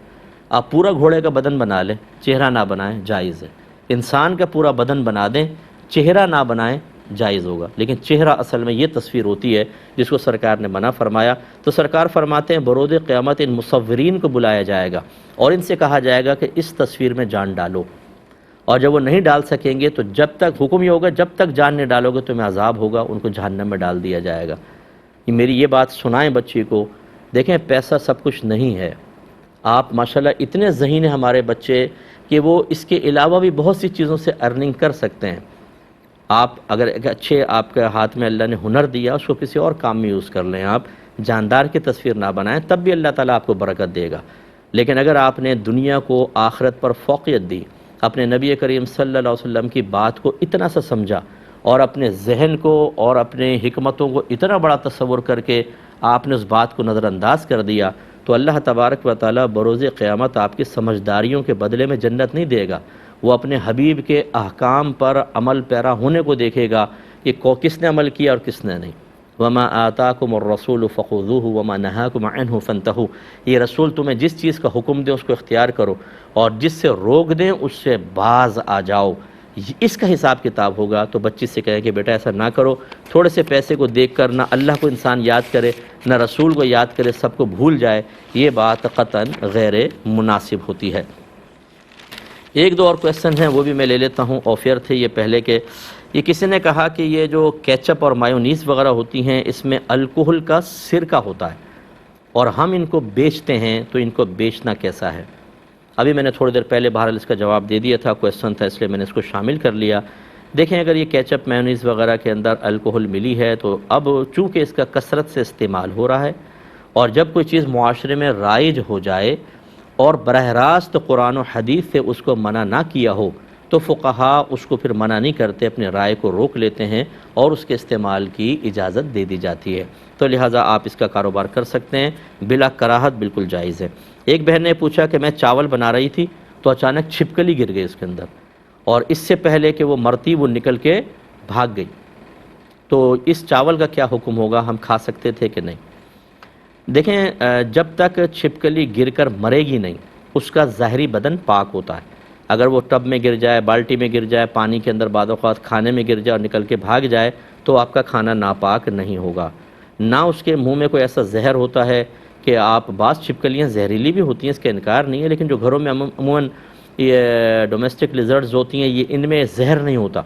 Speaker 1: آپ پورا گھوڑے کا بدن بنا لیں، چہرہ نہ بنائیں جائز ہے۔ انسان کا پورا بدن بنا دیں، چہرہ نہ بنائیں جائز ہوگا، لیکن چہرہ اصل میں یہ تصویر ہوتی ہے جس کو سرکار نے منع فرمایا۔ تو سرکار فرماتے ہیں بروز قیامت ان مصورین کو بلایا جائے گا اور ان سے کہا جائے گا کہ اس تصویر میں جان ڈالو، اور جب وہ نہیں ڈال سکیں گے تو جب تک حکم یہ ہوگا جب تک جان نہیں ڈالو گے تمہیں عذاب ہوگا، ان کو جہنم میں ڈال دیا جائے گا۔ میری یہ بات سنائیں بچی کو۔ دیکھیں پیسہ سب کچھ نہیں ہے، آپ ماشاءاللہ اتنے ذہین ہیں ہمارے بچے کہ وہ اس کے علاوہ بھی بہت سی چیزوں سے ارننگ کر سکتے ہیں۔ آپ اگر ایک اچھے آپ کے ہاتھ میں اللہ نے ہنر دیا، اس کو کسی اور کام میں یوز کر لیں، آپ جاندار کی تصویر نہ بنائیں، تب بھی اللہ تعالیٰ آپ کو برکت دے گا۔ لیکن اگر آپ نے دنیا کو آخرت پر فوقیت دی، اپنے نبی کریم صلی اللہ علیہ وسلم کی بات کو اتنا سا سمجھا، اور اپنے ذہن کو اور اپنے حکمتوں کو اتنا بڑا تصور کر کے آپ نے اس بات کو نظر انداز کر دیا، تو اللہ تبارک و تعالیٰ بروز قیامت آپ کی سمجھداریوں کے بدلے میں جنت نہیں دے گا، وہ اپنے حبیب کے احکام پر عمل پیرا ہونے کو دیکھے گا کہ کس نے عمل کیا اور کس نے نہیں۔ وما آتاکم الرسول فخذوہ وما نہاکم عنہ فانتہوا، یہ رسول تمہیں جس چیز کا حکم دے اس کو اختیار کرو، اور جس سے روک دیں اس سے باز آ جاؤ، اس کا حساب کتاب ہوگا۔ تو بچی سے کہیں کہ بیٹا ایسا نہ کرو، تھوڑے سے پیسے کو دیکھ کر نہ اللہ کو انسان یاد کرے نہ رسول کو یاد کرے، سب کو بھول جائے، یہ بات قطعاً غیر مناسب ہوتی ہے۔ ایک دو اور کویسچن ہیں وہ بھی میں لے لیتا ہوں، آفر تھے یہ پہلے کے۔ یہ کسی نے کہا کہ یہ جو کیچپ اور مایونیز وغیرہ ہوتی ہیں اس میں الکحل کا سرکہ ہوتا ہے اور ہم ان کو بیچتے ہیں، تو ان کو بیچنا کیسا ہے؟ ابھی میں نے تھوڑی دیر پہلے بہرحال اس کا جواب دے دیا تھا، کویسچن تھا اس لیے میں نے اس کو شامل کر لیا۔ دیکھیں اگر یہ کیچپ میونیز وغیرہ کے اندر الکحل ملی ہے تو اب چونکہ اس کا کثرت سے استعمال ہو رہا ہے، اور جب کوئی چیز معاشرے میں رائج ہو جائے اور براہ راست قرآن و حدیث سے اس کو منع نہ کیا ہو تو فقہا اس کو پھر منع نہیں کرتے، اپنے رائے کو روک لیتے ہیں اور اس کے استعمال کی اجازت دے دی جاتی ہے۔ تو لہٰذا آپ اس کا کاروبار کر سکتے ہیں، بلا کراہت بالکل جائز ہے۔ ایک بہن نے پوچھا کہ میں چاول بنا رہی تھی تو اچانک چھپکلی گر گئی اس کے اندر، اور اس سے پہلے کہ وہ مرتی وہ نکل کے بھاگ گئی، تو اس چاول کا کیا حکم ہوگا؟ ہم کھا سکتے تھے کہ نہیں؟ دیکھیں جب تک چھپکلی گر کر مرے گی نہیں، اس کا ظاہری بدن پاک ہوتا ہے۔ اگر وہ ٹب میں گر جائے، بالٹی میں گر جائے، پانی کے اندر بعض اوقات کھانے میں گر جائے اور نکل کے بھاگ جائے تو آپ کا کھانا ناپاک نہیں ہوگا۔ نہ اس کے منہ میں کوئی ایسا زہر ہوتا ہے کہ آپ، بعض چھپکلیاں زہریلی بھی ہوتی ہیں، اس کا انکار نہیں ہے، لیکن جو گھروں میں عموماً یہ ڈومیسٹک لیزرڈز ہوتی ہیں یہ ان میں زہر نہیں ہوتا،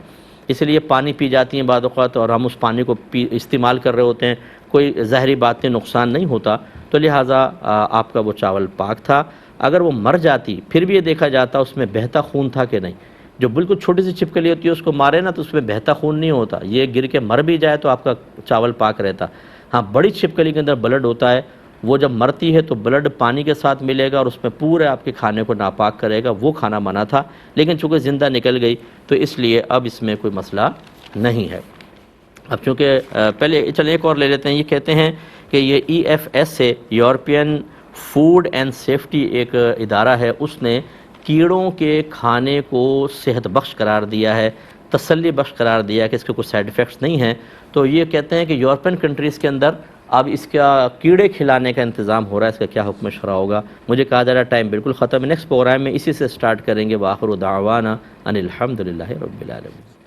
Speaker 1: اس لیے پانی پی جاتی ہیں بعض اوقات اور ہم اس پانی کو استعمال کر رہے ہوتے ہیں، کوئی ظاہری بات نہیں، نقصان نہیں ہوتا، تو لہٰذا آپ کا وہ چاول پاک تھا۔ اگر وہ مر جاتی پھر بھی یہ دیکھا جاتا اس میں بہتا خون تھا کہ نہیں۔ جو بالکل چھوٹی سی چھپکلی ہوتی ہے اس کو مارے نا تو اس میں بہتا خون نہیں ہوتا، یہ گر کے مر بھی جائے تو آپ کا چاول پاک رہتا۔ ہاں بڑی چھپکلی کے اندر بلڈ ہوتا ہے، وہ جب مرتی ہے تو بلڈ پانی کے ساتھ ملے گا اور اس میں پورے آپ کے کھانے کو ناپاک کرے گا، وہ کھانا منع تھا، لیکن چونکہ زندہ نکل گئی تو اس لیے اب اس میں کوئی مسئلہ نہیں ہے۔ اب چونکہ پہلے چلیں ایک اور لے لیتے ہیں، یہ کہتے ہیں کہ یہ EFS سے یورپین فوڈ اینڈ سیفٹی ایک ادارہ ہے، اس نے کیڑوں کے کھانے کو صحت بخش قرار دیا ہے، تسلی بخش قرار دیا ہے کہ اس کے کوئی سائیڈ ایفیکٹس نہیں ہیں، تو یہ کہتے ہیں کہ یورپین کنٹریز کے اندر اب اس کا کیڑے کھلانے کا انتظام ہو رہا ہے، اس کا کیا حکم شرع ہوگا؟ مجھے کہا جا رہا ہے ٹائم بالکل ختم ہے، نیکسٹ پروگرام میں اسی سے سٹارٹ کریں گے۔ وآخر دعوانا ان الحمد للہ رب العالمین۔